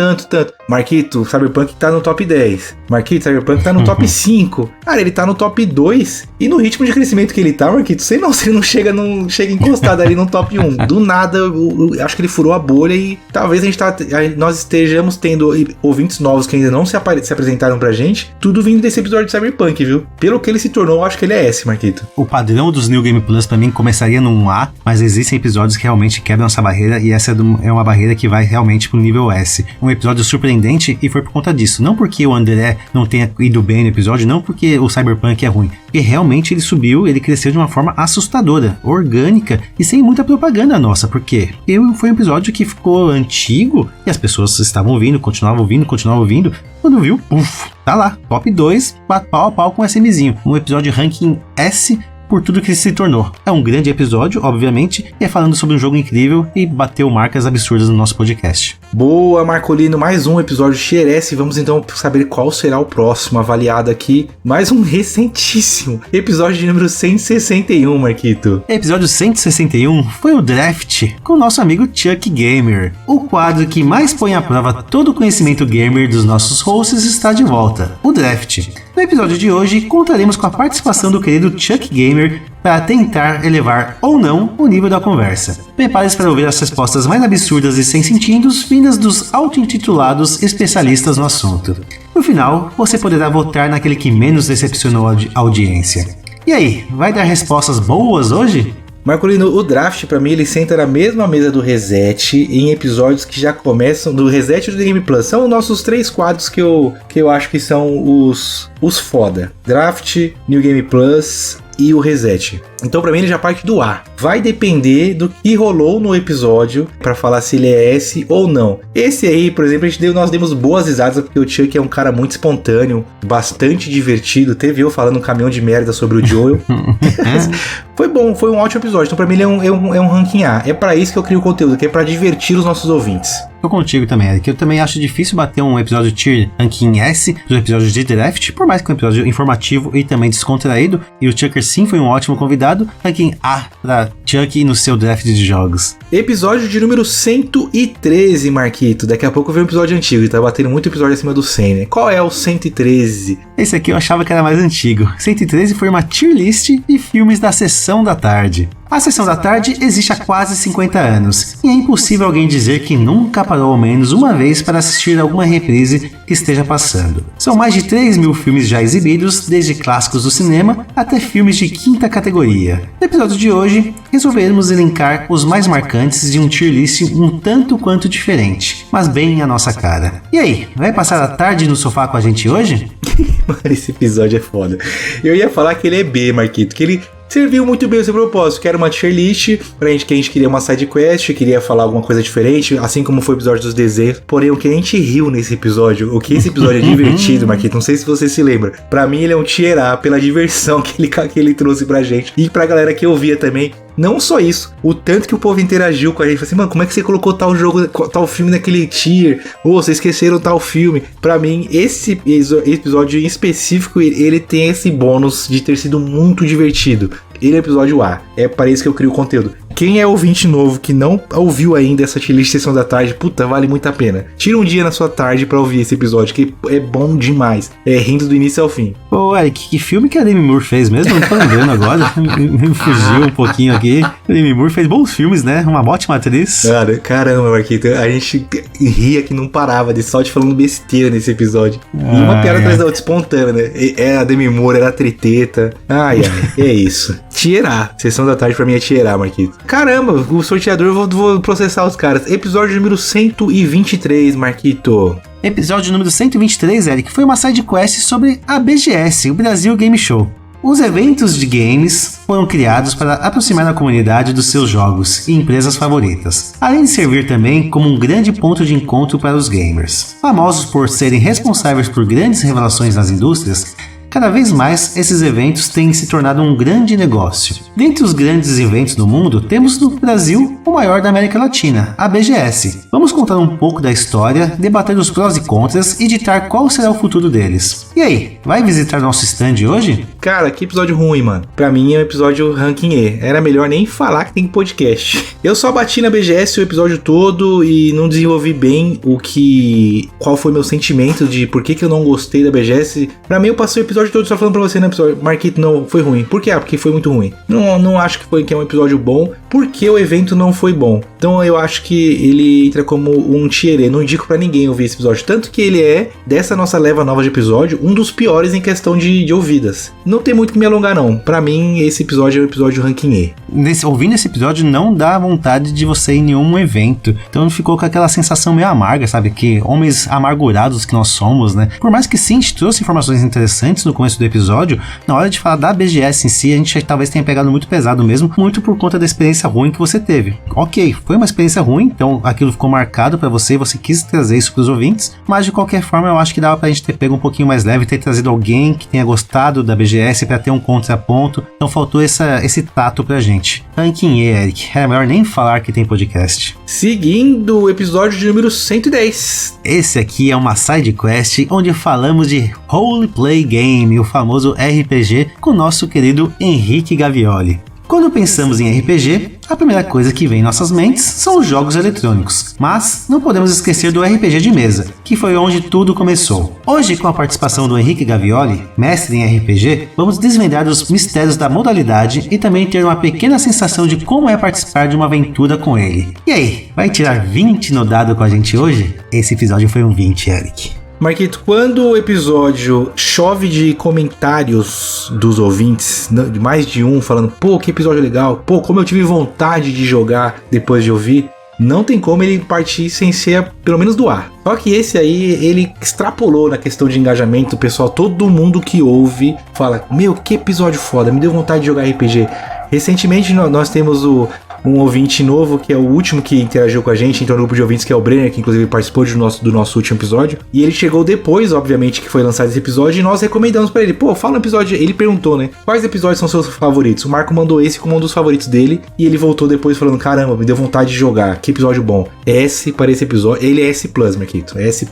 Marquito, Cyberpunk tá no top 10. Marquito, Cyberpunk tá no top 5. Cara, ele tá no top 2. E no ritmo de crescimento que ele tá, Marquito, sei não, se ele não chega encostado ali no top 1. Do nada, eu acho que ele furou a bolha e talvez nós estejamos tendo ouvintes novos que ainda não se apresentaram pra gente. Tudo vindo desse episódio de Cyberpunk, viu? Pelo que ele se tornou, eu acho que ele é S, Marquito. O padrão dos New Game Plus pra mim começaria num A, mas existem episódios que realmente quebram essa barreira e essa é uma barreira que vai realmente pro nível S. Um episódio surpreendente e foi por conta disso. Não porque o André não tenha ido bem no episódio, não porque o Cyberpunk é ruim. Porque realmente ele subiu, ele cresceu de uma forma assustadora, orgânica e sem muita propaganda nossa. Por quê? Porque foi um episódio que ficou antigo e as pessoas estavam ouvindo, continuavam ouvindo. Quando viu, tá lá, top 2, pau a pau com o SMzinho. Um episódio ranking S por tudo que ele se tornou. É um grande episódio, obviamente, e é falando sobre um jogo incrível e bateu marcas absurdas no nosso podcast. Boa, Marcolino, mais um episódio Tier S. Vamos então saber qual será o próximo avaliado aqui. Mais um recentíssimo episódio de número 161, Marquito. Episódio 161 foi o Draft com o nosso amigo Chuck Gamer. O quadro que mais põe à prova todo o conhecimento gamer dos nossos hosts está de volta, o Draft. No episódio de hoje, contaremos com a participação do querido Chuck Gamer para tentar elevar ou não o nível da conversa. Prepare-se para ouvir as respostas mais absurdas e sem sentidos vindas dos auto-intitulados especialistas no assunto. No final, você poderá votar naquele que menos decepcionou a audiência. E aí, vai dar respostas boas hoje? Marcolino, o Draft, pra mim, ele senta na mesma mesa do Reset, em episódios que já começam do Reset e do Game Plus. São nossos 3 quadros que eu acho que são os foda. Draft, New Game Plus e o reset. Então pra mim ele já parte do A. Vai depender do que rolou no episódio pra falar se ele é S ou não. Esse aí, por exemplo, nós demos boas risadas porque o Chuck é um cara muito espontâneo, bastante divertido. Teve eu falando um caminhão de merda sobre o Joel. Foi bom, foi um ótimo episódio. Então pra mim ele é um ranking A. É pra isso que eu crio o conteúdo, que é pra divertir os nossos ouvintes. Tô contigo também, Eric. Eu também acho difícil bater um episódio tier ranking S dos episódios de draft, por mais que um episódio informativo e também descontraído. E o Chucker sim foi um ótimo convidado. Ranking A pra Chuck no seu draft de jogos. Episódio de número 113, Marquito. Daqui a pouco vem um episódio antigo e tá batendo muito episódio acima do 100, né? Qual é o 113? Esse aqui eu achava que era mais antigo. 113 foi uma tier list de filmes da Sessão da Tarde. A Sessão da Tarde existe há quase 50 anos, e é impossível alguém dizer que nunca parou ao menos uma vez para assistir alguma reprise que esteja passando. São mais de 3.000 filmes já exibidos, desde clássicos do cinema até filmes de quinta categoria. No episódio de hoje, resolveremos elencar os mais marcantes de um tier list um tanto quanto diferente, mas bem a nossa cara. E aí, vai passar a tarde no sofá com a gente hoje? Mano, esse episódio é foda. Eu ia falar que ele é B, Marquito, que ele serviu muito bem o seu propósito, que era uma tier list pra gente, que a gente queria uma side quest, queria falar alguma coisa diferente, assim como foi o episódio dos desenhos. Porém, o que a gente riu nesse episódio, o que esse episódio é divertido, Marquito, não sei se você se lembra. Pra mim, ele é um tier A pela diversão que ele trouxe pra gente e pra galera que ouvia também. Não só isso, o tanto que o povo interagiu com a gente. Falei assim, mano, como é que você colocou tal jogo, tal filme naquele tier? Ou vocês esqueceram tal filme? Pra mim, esse episódio em específico, ele tem esse bônus de ter sido muito divertido. Ele é episódio A. É para isso que eu crio o conteúdo. Quem é ouvinte novo que não ouviu ainda essa tier list Sessão da Tarde, puta, vale muito a pena. Tira um dia na sua tarde pra ouvir esse episódio, que é bom demais. É rindo do início ao fim. Ô, Eric, que filme que a Demi Moore fez mesmo? Não tô lembrando agora. Me fugiu um pouquinho aqui. A Demi Moore fez bons filmes, né? Uma ótima atriz. Caramba, Marquito. A gente ria que não parava de só te falando besteira nesse episódio. E uma piada atrás da outra, espontânea, né? Era a Demi Moore, era a triteta. Ai, é isso. Tier A. Sessão da Tarde pra mim é tier A, Marquito. Caramba, o sorteador, eu vou processar os caras. Episódio número 123, Marquito. Episódio número 123, Eric, foi uma side quest sobre a BGS, o Brasil Game Show. Os eventos de games foram criados para aproximar a comunidade dos seus jogos e empresas favoritas, além de servir também como um grande ponto de encontro para os gamers. Famosos por serem responsáveis por grandes revelações nas indústrias, cada vez mais esses eventos têm se tornado um grande negócio. Dentre os grandes eventos do mundo, temos no Brasil o maior da América Latina, a BGS. Vamos contar um pouco da história, debater os prós e contras e ditar qual será o futuro deles. E aí, vai visitar nosso stand hoje? Cara, que episódio ruim, mano. Pra mim é um episódio ranking E. Era melhor nem falar que tem podcast. Eu só bati na BGS o episódio todo e não desenvolvi bem qual foi meu sentimento de por que eu não gostei da BGS. Pra mim eu passei o episódio todo só falando pra você no episódio, Marquito, não, foi ruim. Por quê? Porque foi muito ruim. Não acho que é um episódio bom, porque o evento não foi bom. Então eu acho que ele entra como um tier E. Não indico pra ninguém ouvir esse episódio. Tanto que ele é, dessa nossa leva nova de episódio, um dos piores em questão de ouvidas. Não tem muito que me alongar, não. Pra mim, esse episódio é um episódio ranking E. Ouvindo esse episódio, não dá vontade de você ir em nenhum evento. Então ficou com aquela sensação meio amarga, sabe? Que homens amargurados que nós somos, né? Por mais que sim, a gente trouxe informações interessantes no começo do episódio, na hora de falar da BGS em si, a gente talvez tenha pegado muito pesado mesmo, muito por conta da experiência ruim que você teve. Ok, foi uma experiência ruim, então aquilo ficou marcado pra você quis trazer isso pros ouvintes, mas de qualquer forma eu acho que dava pra gente ter pego um pouquinho mais leve, ter trazido alguém que tenha gostado da BGS pra ter um contraponto, então faltou esse tato pra gente. Ranking E, Eric, é melhor nem falar que tem podcast. Seguindo o episódio de número 110. Esse aqui é uma side quest onde falamos de Role Play Game, o famoso RPG, com o nosso querido Henrique Gavioli. Quando pensamos em RPG, a primeira coisa que vem em nossas mentes são os jogos eletrônicos, mas não podemos esquecer do RPG de mesa, que foi onde tudo começou. Hoje, com a participação do Henrique Gavioli, mestre em RPG, vamos desvendar os mistérios da modalidade e também ter uma pequena sensação de como é participar de uma aventura com ele. E aí, vai tirar 20 no dado com a gente hoje? Esse episódio foi um 20, Eric. Marquito, quando o episódio chove de comentários dos ouvintes, de mais de um, falando, pô, que episódio legal, pô, como eu tive vontade de jogar depois de ouvir, não tem como ele partir sem ser, pelo menos, do A. Só que esse aí, ele extrapolou na questão de engajamento, pessoal. Todo mundo que ouve fala, meu, que episódio foda, me deu vontade de jogar RPG. Recentemente nós temos um ouvinte novo, que é o último que interagiu com a gente, então no grupo de ouvintes, que é o Brenner, que inclusive participou do nosso último episódio. E ele chegou depois, obviamente, que foi lançado esse episódio, e nós recomendamos pra ele. Pô, fala um episódio. Ele perguntou, né? Quais episódios são seus favoritos? O Marco mandou esse como um dos favoritos dele, e ele voltou depois falando, caramba, me deu vontade de jogar. Que episódio bom. S para esse episódio. Ele é S+, Marquito. É S+,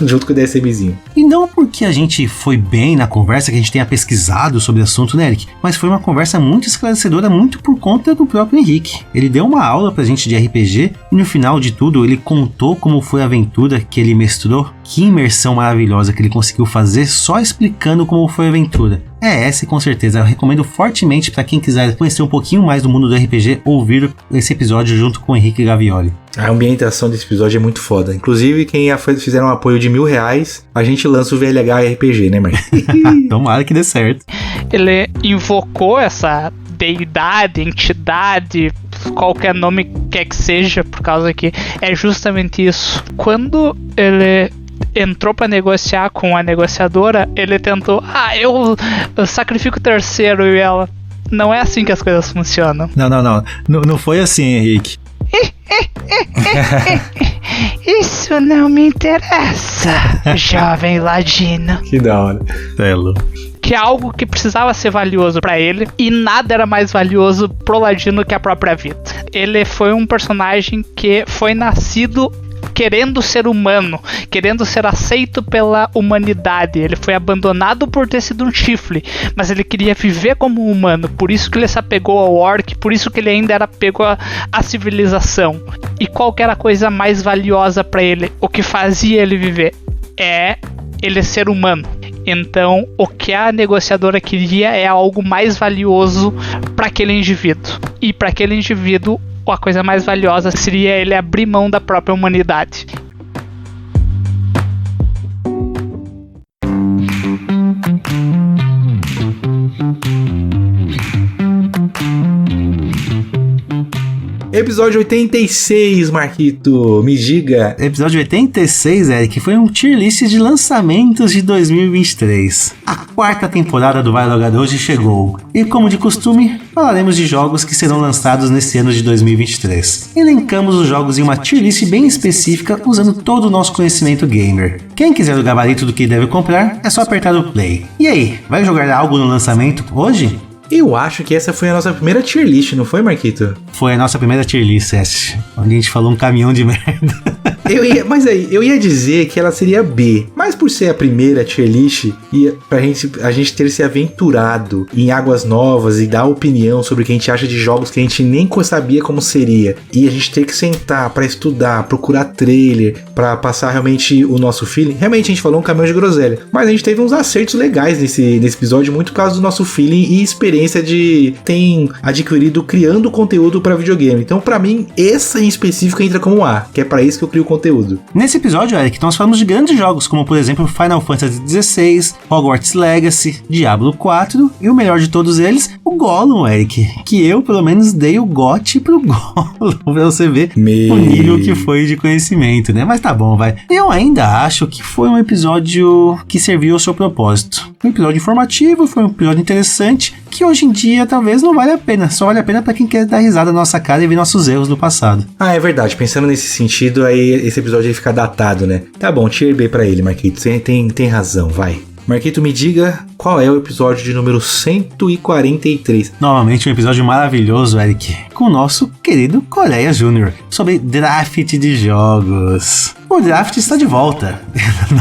junto com o DSMzinho. E não porque a gente foi bem na conversa, que a gente tenha pesquisado sobre o assunto, né, Eric? Mas foi uma conversa muito esclarecedora, muito por conta do próprio Henrique. Ele deu uma aula pra gente de RPG e no final de tudo ele contou como foi a aventura que ele mestrou. Que imersão maravilhosa que ele conseguiu fazer só explicando como foi a aventura. É essa, com certeza. Eu recomendo fortemente para quem quiser conhecer um pouquinho mais do mundo do RPG, ouvir esse episódio junto com o Henrique Gavioli. A ambientação desse episódio é muito foda. Inclusive, quem fizer um apoio de R$1.000, a gente lança o VLH RPG, né, Marcos? Tomara que dê certo. Ele invocou essa deidade, entidade, qualquer nome quer que seja, por causa que é justamente isso. Quando ele entrou pra negociar com a negociadora, ele tentou, eu sacrifico o terceiro, e ela, não é assim que as coisas funcionam. Não foi assim, Henrique. Isso não me interessa, jovem ladino. Que da hora. Que é algo que precisava ser valioso pra ele, e nada era mais valioso pro ladino que a própria vida. Ele foi um personagem que foi nascido querendo ser humano, querendo ser aceito pela humanidade. Ele foi abandonado por ter sido um chifre, mas ele queria viver como um humano, por isso que ele se apegou ao orc, por isso que ele ainda era apego à civilização. E qual que era a coisa mais valiosa pra ele? O que fazia ele viver? É ele ser humano. Então, o que a negociadora queria é algo mais valioso para aquele indivíduo. E para aquele indivíduo, a coisa mais valiosa seria ele abrir mão da própria humanidade. Episódio 86, Marquito, me diga. Episódio 86, Eric, foi um tier list de lançamentos de 2023. A quarta temporada do Vai Logar Hoje chegou, e como de costume, falaremos de jogos que serão lançados nesse ano de 2023. Elencamos os jogos em uma tier list bem específica, usando todo o nosso conhecimento gamer. Quem quiser o gabarito do que deve comprar, é só apertar o play. E aí, vai jogar algo no lançamento hoje? Eu acho que essa foi a nossa primeira tier list, não foi, Marquito? Foi a nossa primeira tier list, onde a gente falou um caminhão de merda. Eu ia dizer que ela seria B, mas por ser a primeira tier list, e pra a gente ter se aventurado em águas novas e dar opinião sobre o que a gente acha de jogos que a gente nem sabia como seria, e a gente ter que sentar pra estudar, procurar trailer, pra passar realmente o nosso feeling. Realmente a gente falou um caminhão de groselha, mas a gente teve uns acertos legais nesse episódio, muito por causa do nosso feeling e experiência de ter adquirido criando conteúdo pra videogame. Então pra mim, essa em específico entra como A, que é pra isso que eu crio conteúdo. Nesse episódio, Eric, nós falamos de grandes jogos, como por exemplo Final Fantasy XVI, Hogwarts Legacy, Diablo 4 e o melhor de todos eles, o Gollum, Eric, que eu pelo menos dei o GOT pro Gollum, pra você ver o nível que foi de conhecimento, né? Mas tá bom, vai. Eu ainda acho que foi um episódio que serviu ao seu propósito. Um episódio informativo, foi um episódio interessante, que hoje em dia talvez não vale a pena, só vale a pena pra quem quer dar risada na nossa cara e ver nossos erros do passado. Ah, é verdade, pensando nesse sentido, aí esse episódio ia ficar datado, né? Tá bom, tier B pra ele, Marquito, você tem razão, vai. Marquito, me diga qual é o episódio de número 143. Novamente um episódio maravilhoso, Eric, com o nosso querido Coreia Júnior, sobre draft de jogos. O draft está de volta.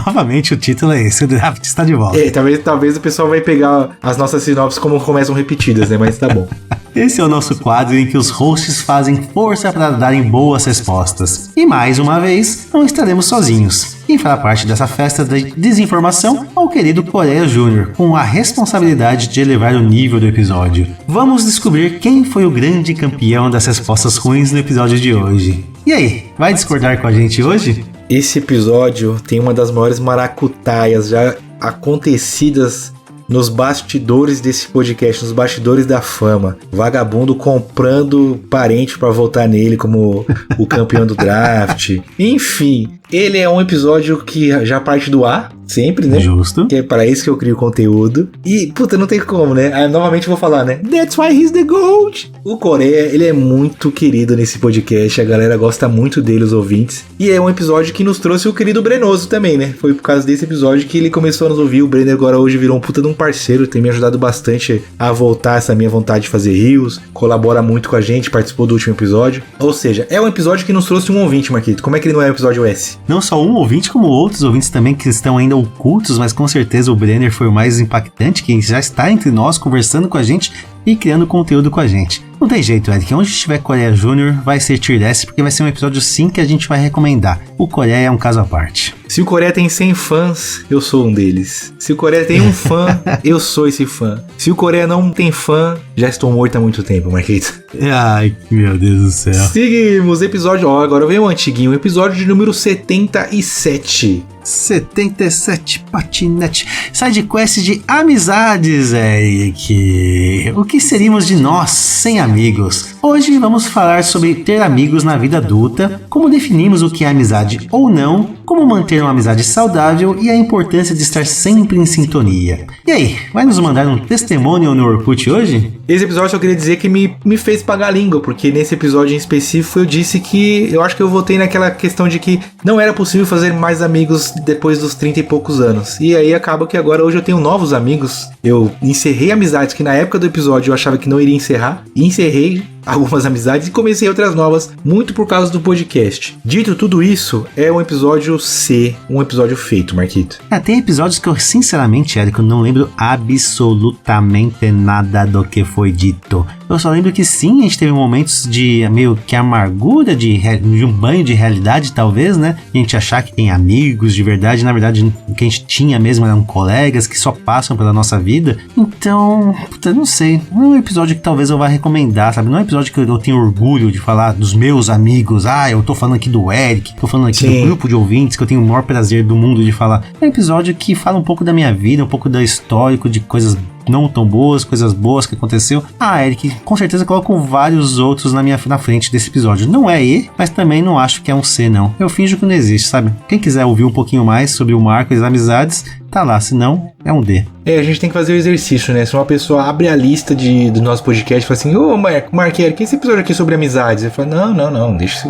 Novamente o título é esse, o draft está de volta. Talvez o pessoal vai pegar as nossas sinopses como começam repetidas, né? Mas tá bom. Esse é o nosso quadro em que os hosts fazem força para darem boas respostas. E mais uma vez, não estaremos sozinhos. Quem fará parte dessa festa de desinformação é o querido Coreia Júnior, com a responsabilidade de elevar o nível do episódio. Vamos descobrir quem foi o grande campeão das respostas ruins no episódio de hoje. E aí, vai discordar com a gente hoje? Esse episódio tem uma das maiores maracutaias já acontecidas nos bastidores desse podcast, nos bastidores da fama. Vagabundo comprando parente pra votar nele como o campeão do draft. Enfim, ele é um episódio que já parte do ar, sempre, né? Justo. Que é para isso que eu crio conteúdo. E, puta, não tem como, né? Aí, novamente vou falar, né? That's why he's the GOAT! O Coreia, ele é muito querido nesse podcast. A galera gosta muito dele, os ouvintes. E é um episódio que nos trouxe o querido Brenoso também, né? Foi por causa desse episódio que ele começou a nos ouvir. O Brenner agora hoje virou um puta de um parceiro. Tem me ajudado bastante a voltar essa minha vontade de fazer rios. Colabora muito com a gente, participou do último episódio. Ou seja, é um episódio que nos trouxe um ouvinte, Marquito. Como é que ele não é um episódio S? Não só um ouvinte, como outros ouvintes também que estão ainda ocultos, mas com certeza o Brenner foi o mais impactante, que já está entre nós, conversando com a gente e criando conteúdo com a gente. Não tem jeito, Eric, onde estiver Coreia Júnior vai ser Tier S, porque vai ser um episódio sim que a gente vai recomendar. O Coreia é um caso à parte. Se o Coreia tem 100 fãs, eu sou um deles. Se o Coreia tem um fã, eu sou esse fã. Se o Coreia não tem fã, já estou morto há muito tempo, Marquito. Ai, meu Deus do céu. Seguimos, episódio, agora vem um antiguinho, episódio de número 77. 77 patinete. Sidequest de amizades, Eric. O que seríamos de nós sem amigos? Hoje vamos falar sobre ter amigos na vida adulta, como definimos o que é amizade ou não, como manter uma amizade saudável e a importância de estar sempre em sintonia. E aí, vai nos mandar um testemunho no Orkut hoje? Esse episódio só queria dizer que me fez pagar a língua, porque nesse episódio em específico eu disse que eu acho que eu votei naquela questão de que não era possível fazer mais amigos depois dos 30 e poucos anos. E aí acaba que agora hoje eu tenho novos amigos. Eu encerrei amizades que na época do episódio eu achava que não iria encerrar. E encerrei algumas amizades e comecei outras novas, muito por causa do podcast. Dito tudo isso, é um episódio C, um episódio feito, Marquito. Tem episódios que eu, sinceramente, Érico, não lembro absolutamente nada do que foi dito. Eu só lembro que sim, a gente teve momentos de meio que amargura, de um banho de realidade, talvez, né? A gente achar que tem amigos de verdade, na verdade, o que a gente tinha mesmo eram colegas que só passam pela nossa vida. Então, puta, não sei. Não é um episódio que talvez eu vá recomendar, sabe? Não é um episódio que eu tenho orgulho de falar dos meus amigos. Eu tô falando aqui do Eric, tô falando aqui do grupo de ouvintes que eu tenho o maior prazer do mundo de falar. É um episódio que fala um pouco da minha vida, um pouco da histórico, de coisas não tão boas, coisas boas que aconteceu. Eric, com certeza coloco vários outros na frente desse episódio. Não é E, mas também não acho que é um C, não. Eu finjo que não existe, sabe? Quem quiser ouvir um pouquinho mais sobre o Marco e as amizades, tá lá, se não, é um D. A gente tem que fazer o exercício, né? Se uma pessoa abre a lista do nosso podcast e fala assim, Marco, Eric, esse episódio aqui é sobre amizades? Eu falo, não, deixa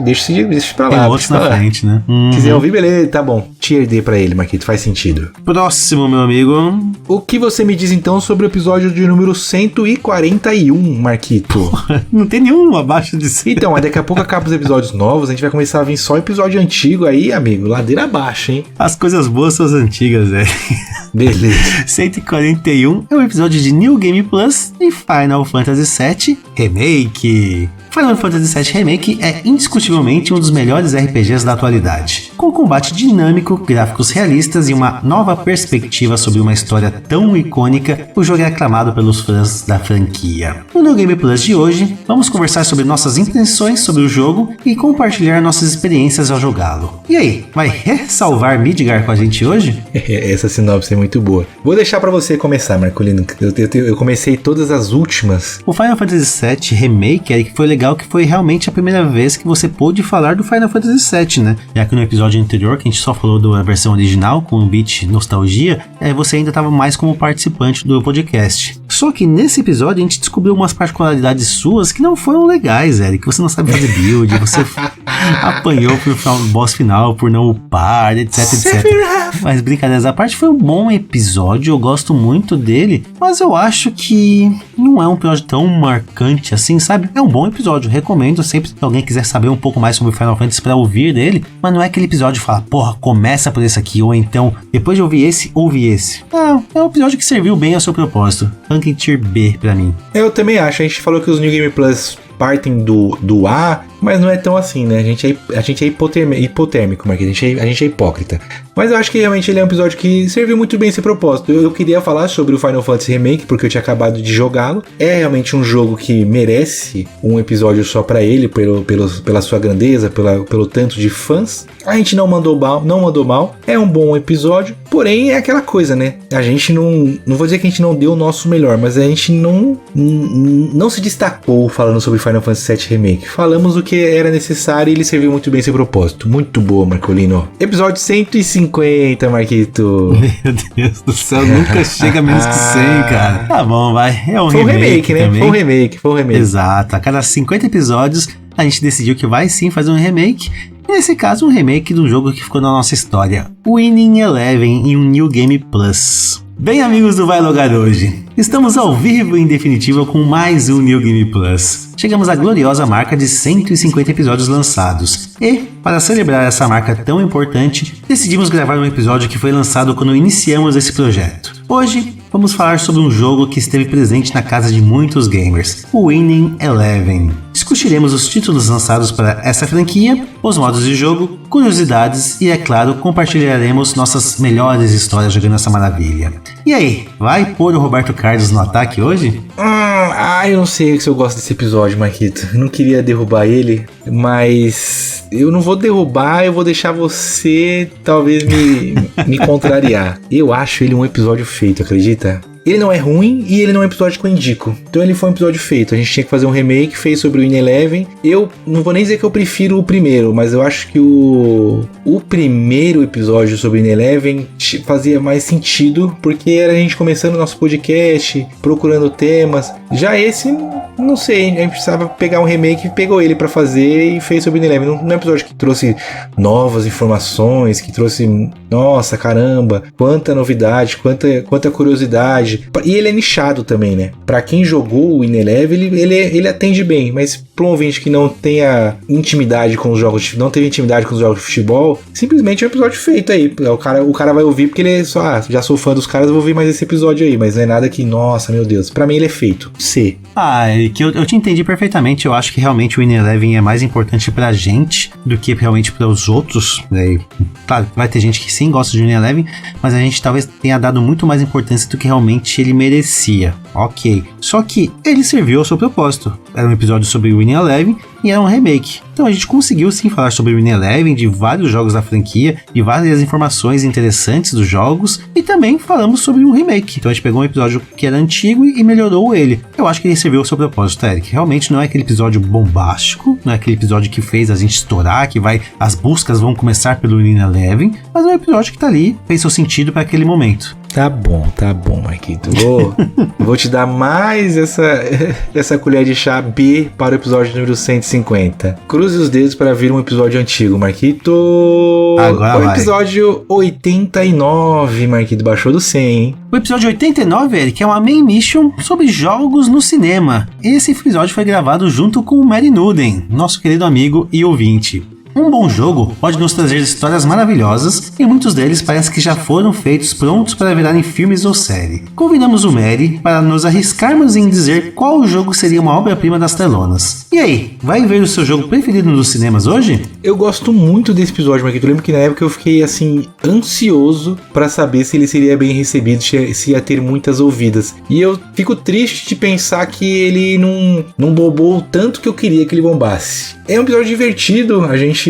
pra lá. Tem outros na frente, né? Se quiser ouvir, beleza, tá bom. Tier D pra ele, Marquito, faz sentido. Próximo, meu amigo. O que você me diz então sobre o episódio de número 141, Marquito? Não tem nenhum abaixo de 100. Então, daqui a pouco acaba os episódios novos, a gente vai começar a vir só episódio antigo aí, amigo, ladeira abaixo, hein? As coisas boas são as antigas, velho. Beleza. 141 é o episódio de New Game Plus e Final Fantasy VII Remake. Final Fantasy VII Remake é indiscutivelmente um dos melhores RPGs da atualidade. Com combate dinâmico, gráficos realistas e uma nova perspectiva sobre uma história tão icônica, o jogo é aclamado pelos fãs da franquia. No New Game Plus de hoje, vamos conversar sobre nossas impressões sobre o jogo e compartilhar nossas experiências ao jogá-lo. E aí, vai ressalvar Midgar com a gente hoje? Essa sinopse é muito boa. Vou deixar pra você começar, Marcolino. Eu comecei todas as últimas. O Final Fantasy VII Remake, Eric, foi legal que foi realmente a primeira vez que você pôde falar do Final Fantasy VII, né? Já que no episódio anterior, que a gente só falou da versão original, com o beat nostalgia, você ainda estava mais como participante do podcast. Só que nesse episódio a gente descobriu umas particularidades suas que não foram legais, Eric. Você não sabe fazer build, você apanhou pro boss final por não upar, etc, etc. Mas brincadeiras à parte, foi um bom episódio, eu gosto muito dele, mas eu acho que não é um episódio tão marcante assim, sabe? É um bom episódio, recomendo sempre que alguém quiser saber um pouco mais sobre Final Fantasy pra ouvir dele, mas não é aquele episódio de falar, porra, começa por esse aqui, ou então, depois de ouvir esse, ouve esse. Não, é um episódio que serviu bem ao seu propósito. Ranking Tier B pra mim. Eu também acho, a gente falou que os New Game Plus partem do A, mas não é tão assim, né? A gente é hipotérmico, Marquinhos, a gente é hipócrita. Mas eu acho que realmente ele é um episódio que serviu muito bem esse propósito. Eu queria falar sobre o Final Fantasy Remake, porque eu tinha acabado de jogá-lo. É realmente um jogo que merece um episódio só pra ele, pela sua grandeza, pelo tanto de fãs. A gente não mandou mal, é um bom episódio, porém é aquela coisa, né? A gente não vou dizer que a gente não deu o nosso melhor, mas a gente não se destacou falando sobre Final Fantasy VII Remake. Falamos o que era necessário e ele serviu muito bem esse propósito. Muito boa, Marcolino. Episódio 150, Marquito. Meu Deus do céu, nunca chega a menos que 100, cara. Tá bom, vai. É um remake, né? Foi um remake. Exato. A cada 50 episódios, a gente decidiu que vai sim fazer um remake. Nesse caso, um remake do jogo que ficou na nossa história, Winning Eleven em um New Game Plus. Bem, amigos do Vai Logar hoje, estamos ao vivo e em definitivo com mais um New Game Plus. Chegamos à gloriosa marca de 150 episódios lançados. E, para celebrar essa marca tão importante, decidimos gravar um episódio que foi lançado quando iniciamos esse projeto. Hoje, vamos falar sobre um jogo que esteve presente na casa de muitos gamers, o Winning Eleven. Discutiremos os títulos lançados para essa franquia, os modos de jogo, curiosidades e, é claro, compartilharemos nossas melhores histórias jogando essa maravilha. E aí, vai pôr o Roberto Carlos no ataque hoje? Eu não sei se eu gosto desse episódio, Marquito. Eu não queria derrubar ele, mas eu não vou derrubar, eu vou deixar você talvez me contrariar. Eu acho ele um episódio feito, acredita? Ele não é ruim e ele não é um episódio que eu indico. Então ele foi um episódio feito. A gente tinha que fazer um remake, fez sobre o Winning Eleven. Eu não vou nem dizer que eu prefiro o primeiro, mas eu acho que o primeiro episódio sobre o Winning Eleven fazia mais sentido, porque era a gente começando o nosso podcast, procurando temas. Já esse, não sei, a gente precisava pegar um remake e pegou ele pra fazer e fez sobre o Winning Eleven. Não é um episódio que trouxe novas informações, que trouxe, nossa, caramba, quanta novidade, quanta curiosidade. E ele é nichado também, né? Pra quem jogou o Winning Eleven, ele atende bem, mas pra um ouvinte que não tenha intimidade com os jogos, não teve intimidade com os jogos de futebol, simplesmente é um episódio feito aí. O cara vai ouvir porque ele é só, já sou fã dos caras, vou ouvir mais esse episódio aí, mas não é nada que, nossa, meu Deus, pra mim ele é feito. C. Que eu te entendi perfeitamente. Eu acho que realmente o Winning Eleven é mais importante pra gente do que realmente para os outros, né? Claro, vai ter gente que sim gosta de Winning Eleven, mas a gente talvez tenha dado muito mais importância do que realmente ele merecia. Ok. Só que ele serviu ao seu propósito. Era um episódio sobre o Winning Eleven e era um remake. Então a gente conseguiu sim falar sobre o Winning Eleven, de vários jogos da franquia, de várias informações interessantes dos jogos, e também falamos sobre um remake. Então a gente pegou um episódio que era antigo e melhorou ele. Eu acho que ele serviu ao seu propósito, Eric. Realmente não é aquele episódio bombástico, não é aquele episódio que fez a gente estourar, as buscas vão começar pelo Winning Eleven, mas é um episódio que tá ali, fez seu sentido para aquele momento. Tá bom, Marquito. Vou te dar mais essa colher de chá B para o episódio número 150. Cruze os dedos para vir um episódio antigo, Marquito. Agora o episódio 89, Marquito, baixou do 100, hein? O episódio 89, Eric, é uma main mission sobre jogos no cinema. Esse episódio foi gravado junto com o Mary Nuden, nosso querido amigo e ouvinte. Um bom jogo pode nos trazer histórias maravilhosas e muitos deles parece que já foram feitos prontos para virarem filmes ou série. Convidamos o Mary para nos arriscarmos em dizer qual jogo seria uma obra-prima das telonas. E aí, vai ver o seu jogo preferido nos cinemas hoje? Eu gosto muito desse episódio, Marquito. Eu lembro que na época eu fiquei assim, ansioso para saber se ele seria bem recebido, se ia ter muitas ouvidas. E eu fico triste de pensar que ele não bombou o tanto que eu queria que ele bombasse. É um episódio divertido, a gente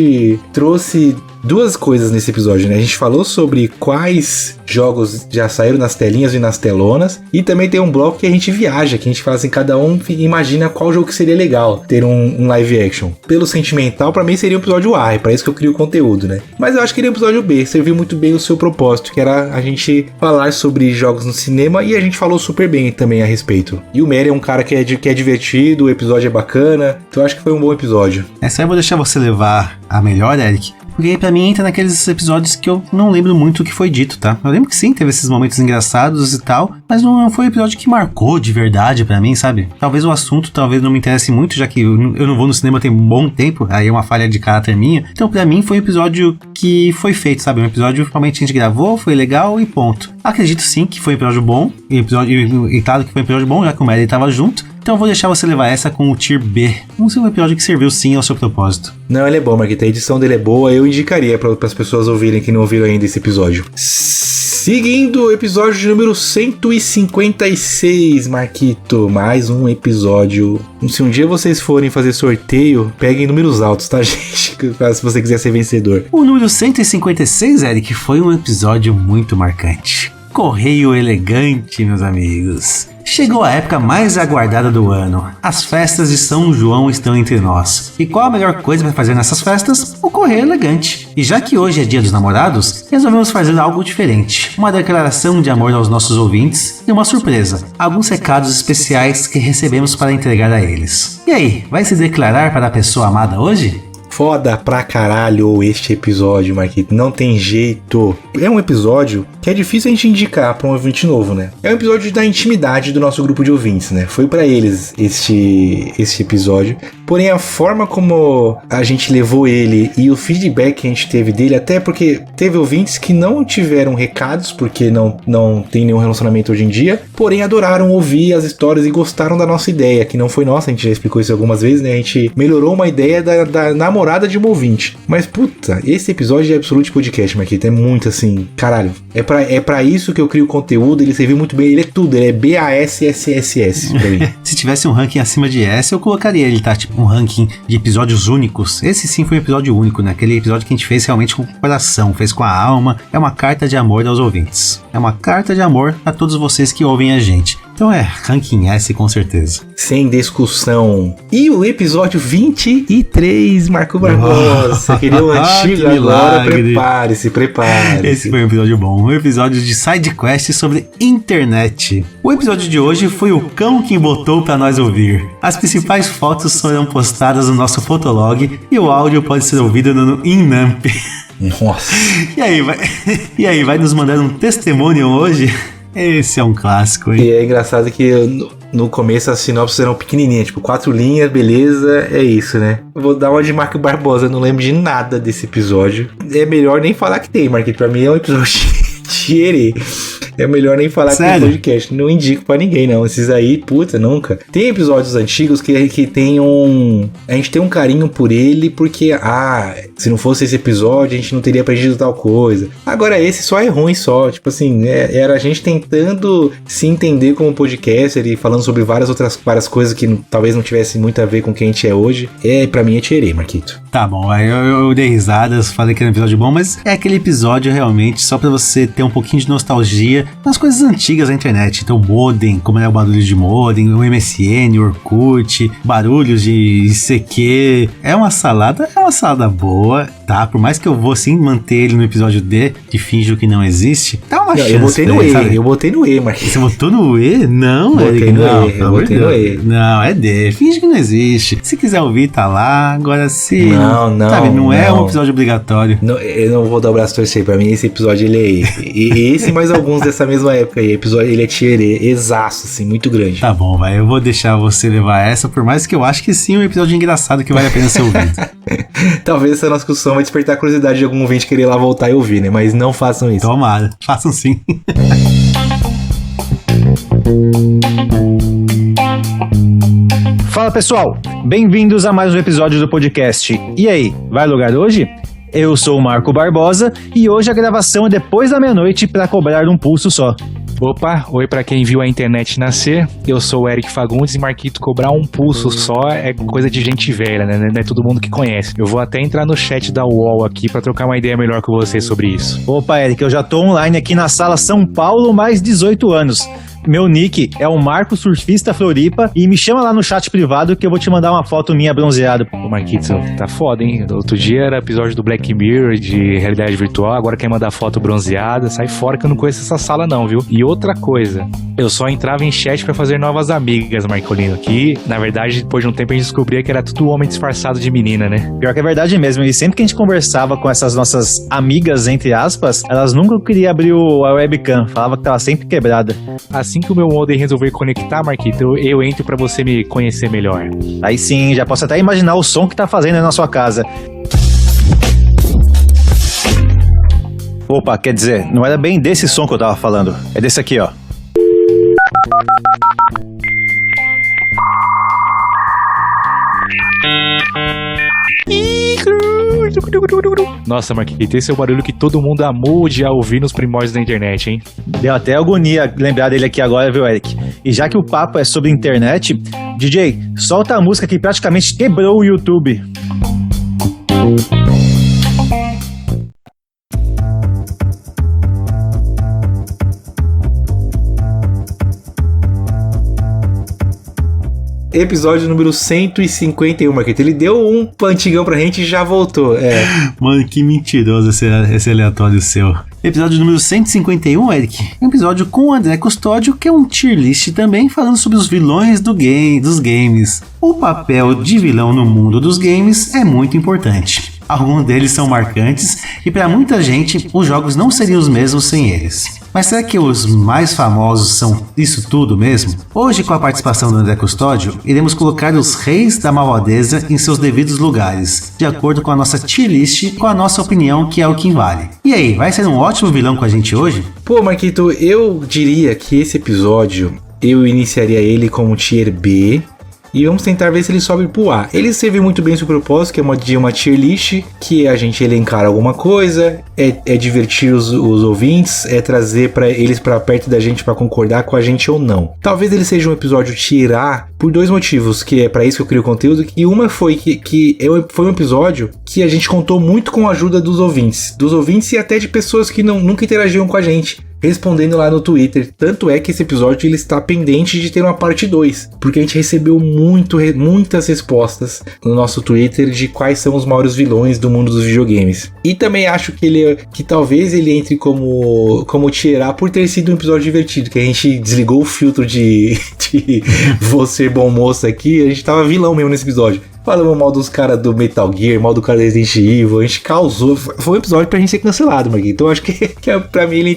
trouxe duas coisas nesse episódio, né? A gente falou sobre quais jogos já saíram nas telinhas e nas telonas, e também tem um bloco que a gente viaja, que a gente fala assim, cada um imagina qual jogo que seria legal ter um live action. Pelo sentimental, pra mim seria um episódio A, é pra isso que eu crio o conteúdo, né? Mas eu acho que ele é um episódio B, serviu muito bem o seu propósito, que era a gente falar sobre jogos no cinema, e a gente falou super bem também a respeito. E o Mary é um cara que é divertido, o episódio é bacana, então eu acho que foi um bom episódio. Essa aí eu vou deixar você levar a melhor, Eric, porque pra mim entra naqueles episódios que eu não lembro muito o que foi dito, tá? Eu lembro que sim, teve esses momentos engraçados e tal, mas não foi um episódio que marcou de verdade pra mim, sabe? Talvez o assunto não me interesse muito, já que eu não vou no cinema tem um bom tempo, aí é uma falha de caráter minha. Então pra mim foi um episódio que foi feito, sabe? Um episódio que realmente a gente gravou, foi legal e ponto. Acredito sim que foi um episódio bom, e claro que foi um episódio bom, já que o Mary tava junto, Então eu vou deixar você levar essa com o Tier B. Um episódio que serviu sim ao seu propósito. Não, ele é bom, Marquito. A edição dele é boa. Eu indicaria para as pessoas ouvirem que não ouviram ainda esse episódio. Seguindo o episódio número 156, Marquito. Mais um episódio. Se um dia vocês forem fazer sorteio, peguem números altos, tá, gente? Se você quiser ser vencedor. O número 156, Eric, foi um episódio muito marcante. Correio elegante, meus amigos. Chegou a época mais aguardada do ano. As festas de São João estão entre nós. E qual a melhor coisa para fazer nessas festas? O correio elegante. E já que hoje é dia dos namorados, resolvemos fazer algo diferente. Uma declaração de amor aos nossos ouvintes e uma surpresa. Alguns recados especiais que recebemos para entregar a eles. E aí, vai se declarar para a pessoa amada hoje? Foda pra caralho este episódio, Marquito. Não tem jeito. É um episódio que é difícil a gente indicar pra um ouvinte novo, né? É um episódio da intimidade do nosso grupo de ouvintes, né? Foi pra eles este episódio. Porém, a forma como a gente levou ele e o feedback que a gente teve dele, até porque teve ouvintes que não tiveram recados, porque não tem nenhum relacionamento hoje em dia, porém adoraram ouvir as histórias e gostaram da nossa ideia, que não foi nossa, a gente já explicou isso algumas vezes, né? A gente melhorou uma ideia da namorada de um ouvinte. Mas, puta, esse episódio é Absolute Podcast, Marquito, é muito assim, caralho. É pra isso que eu crio conteúdo, ele serviu muito bem, ele é tudo, ele é BASSSS pra mim. Se tivesse um ranking acima de S, eu colocaria ele, tá? Tipo, um ranking de episódios únicos. Esse sim foi um episódio único, né? Aquele episódio que a gente fez realmente com o coração, fez com a alma. É uma carta de amor aos ouvintes. É uma carta de amor a todos vocês que ouvem a gente. Então ranking S com certeza. Sem discussão. E o episódio 23, Marco Barbosa. Você queria o antigo agora? Prepare-se. Esse foi um episódio bom. Um episódio de sidequest sobre internet. O episódio de hoje foi o cão que botou pra nós ouvir. As principais fotos foram postadas no nosso fotolog e o áudio pode ser ouvido no Inamp. Nossa. E aí, vai nos mandar um testemunho hoje? Esse é um clássico, hein? E é engraçado que no começo as sinopses eram pequenininhas, tipo 4 linhas, beleza, é isso, né? Eu vou dar uma de Marco Barbosa, não lembro de nada desse episódio. É melhor nem falar que tem, Marquinhos, pra mim é um episódio cheirei. É melhor nem falar que tem podcast. Não indico pra ninguém, não. Esses aí, puta, nunca. Tem episódios antigos que tem a gente tem um carinho por ele porque, se não fosse esse episódio, a gente não teria aprendido tal coisa. Agora esse só é ruim só. Tipo assim, era a gente tentando se entender como podcaster e falando sobre várias coisas que talvez não tivessem muito a ver com quem a gente é hoje. Pra mim é cheirei, Marquito. Tá bom, eu dei risadas, falei que era um episódio bom, mas é aquele episódio realmente só pra você ter um pouquinho de nostalgia nas coisas antigas da internet. Então, modem, como era o barulho de modem, o MSN, o Orkut, barulhos de ICQ. É uma salada boa, tá? Por mais que eu vou sim manter ele no episódio D, de Finjo que não existe, dá uma chance. Eu botei no E, Marquinhos. Você botou no E? Não, Eric, não. Eu botei no E. Não, é D. Finge que não existe. Se quiser ouvir, tá lá. Agora sim. Não. Sabe, não é um episódio obrigatório. Não, eu não vou dar o braço a torcer. Pra mim, esse episódio, ele é esse e mais alguns dessa mesma época aí. Episódio, ele é tierê, exaço, assim, muito grande. Tá bom, vai. Eu vou deixar você levar essa, por mais que eu acho que sim, é um episódio engraçado que vale a pena ser ouvido. Talvez essa nossa discussão vai despertar a curiosidade de algum ouvinte querer lá voltar e ouvir, né? Mas não façam isso. Tomara, façam sim. Fala pessoal, bem-vindos a mais um episódio do podcast. E aí, vai lugar hoje? Eu sou o Marco Barbosa e hoje a gravação é depois da meia-noite para cobrar um pulso só. Opa, oi pra quem viu a internet nascer, eu sou o Eric Fagundes e Marquito, cobrar um pulso só é coisa de gente velha, né? Não é todo mundo que conhece. Eu vou até entrar no chat da UOL aqui pra trocar uma ideia melhor com vocês sobre isso. Opa, Eric, eu já tô online aqui na sala São Paulo, mais 18 anos. Meu nick é o Marco Surfista Floripa e me chama lá no chat privado que eu vou te mandar uma foto minha bronzeada. Ô Marquito, tá foda, hein? Outro dia era episódio do Black Mirror de realidade virtual, agora quer mandar foto bronzeada, sai fora que eu não conheço essa sala não, viu? E outra coisa, eu só entrava em chat pra fazer novas amigas, Marcolino, que na verdade depois de um tempo a gente descobria que era tudo homem disfarçado de menina, né? Pior que é verdade mesmo, e sempre que a gente conversava com essas nossas amigas, entre aspas, elas nunca queriam abrir a webcam, falava que tava sempre quebrada. Assim que o meu modem resolver conectar, Marquito, eu entro pra você me conhecer melhor. Aí sim, já posso até imaginar o som que tá fazendo aí na sua casa. Opa, quer dizer, não era bem desse som que eu tava falando, é desse aqui, ó. Nossa, Marquito, esse é o barulho que todo mundo amou de ouvir nos primórdios da internet, hein? Deu até agonia lembrar dele aqui agora, viu, Eric? E já que o papo é sobre internet, DJ, solta a música que praticamente quebrou o YouTube. Episódio número 151, Marquito. Ele deu um antigão pra gente e já voltou. Mano, que mentiroso esse aleatório seu. Episódio número 151, Eric. Um episódio com o André Custódio, que é um tier list também, falando sobre os vilões dos games. O papel de vilão no mundo dos games é muito importante. Alguns deles são marcantes e para muita gente os jogos não seriam os mesmos sem eles. Mas será que os mais famosos são isso tudo mesmo? Hoje, com a participação do André Custódio, iremos colocar os reis da malvadeza em seus devidos lugares, de acordo com a nossa tier list, com a nossa opinião, que é o que vale. E aí, vai ser um ótimo vilão com a gente hoje? Pô, Marquito, eu diria que esse episódio eu iniciaria ele como tier B. E vamos tentar ver se ele sobe pro A. Ele serve muito bem seu propósito, que é uma tier list, que é a gente elencar alguma coisa, é divertir os ouvintes, é trazer eles pra perto da gente pra concordar com a gente ou não. Talvez ele seja um episódio tier A por dois motivos, que é pra isso que eu crio conteúdo, e uma foi que foi um episódio que a gente contou muito com a ajuda dos ouvintes e até de pessoas que nunca interagiam com a gente, respondendo lá no Twitter. Tanto é que esse episódio ele está pendente de ter uma parte 2, porque a gente recebeu muitas respostas no nosso Twitter de quais são os maiores vilões do mundo dos videogames. E também acho que talvez ele entre como tier A por ter sido um episódio divertido, que a gente desligou o filtro de você bom moço aqui, a gente tava vilão mesmo nesse episódio. Falamos mal dos caras do Metal Gear, mal do cara do Resident Evil, a gente causou. Foi um episódio pra gente ser cancelado, Marquinhos. Então acho que pra mim ele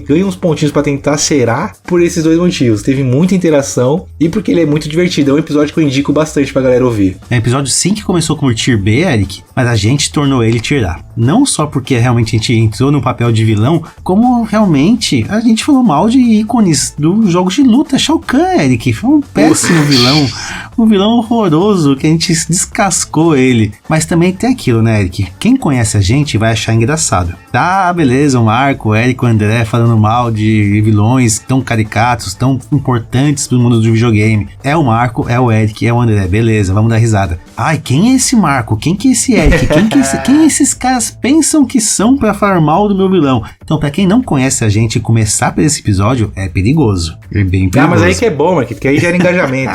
ganha uns pontinhos pra tentar zerar por esses dois motivos. Teve muita interação e porque ele é muito divertido. É um episódio que eu indico bastante pra galera ouvir. É um episódio sim que começou como tier B, Eric, mas a gente tornou ele tier A. Não só porque realmente a gente entrou no papel de vilão, como realmente a gente falou mal de ícones dos jogos de luta. Shao Kahn, Eric, foi um péssimo vilão. Um vilão horroroso que a gente descascou ele. Mas também tem aquilo, né, Eric? Quem conhece a gente vai achar engraçado. Tá, beleza, o Marco, o Eric, o André falando mal de vilões tão caricatos, tão importantes pro mundo do videogame. É o Marco, é o Eric, é o André, beleza, vamos dar risada. Ai, quem é esse Marco? Quem que é esse Eric? Quem esses caras pensam que são pra falar mal do meu vilão? Então, pra quem não conhece a gente, começar por esse episódio é perigoso. É bem perigoso. Ah, mas aí que é bom, Marquinhos, que aí gera engajamento.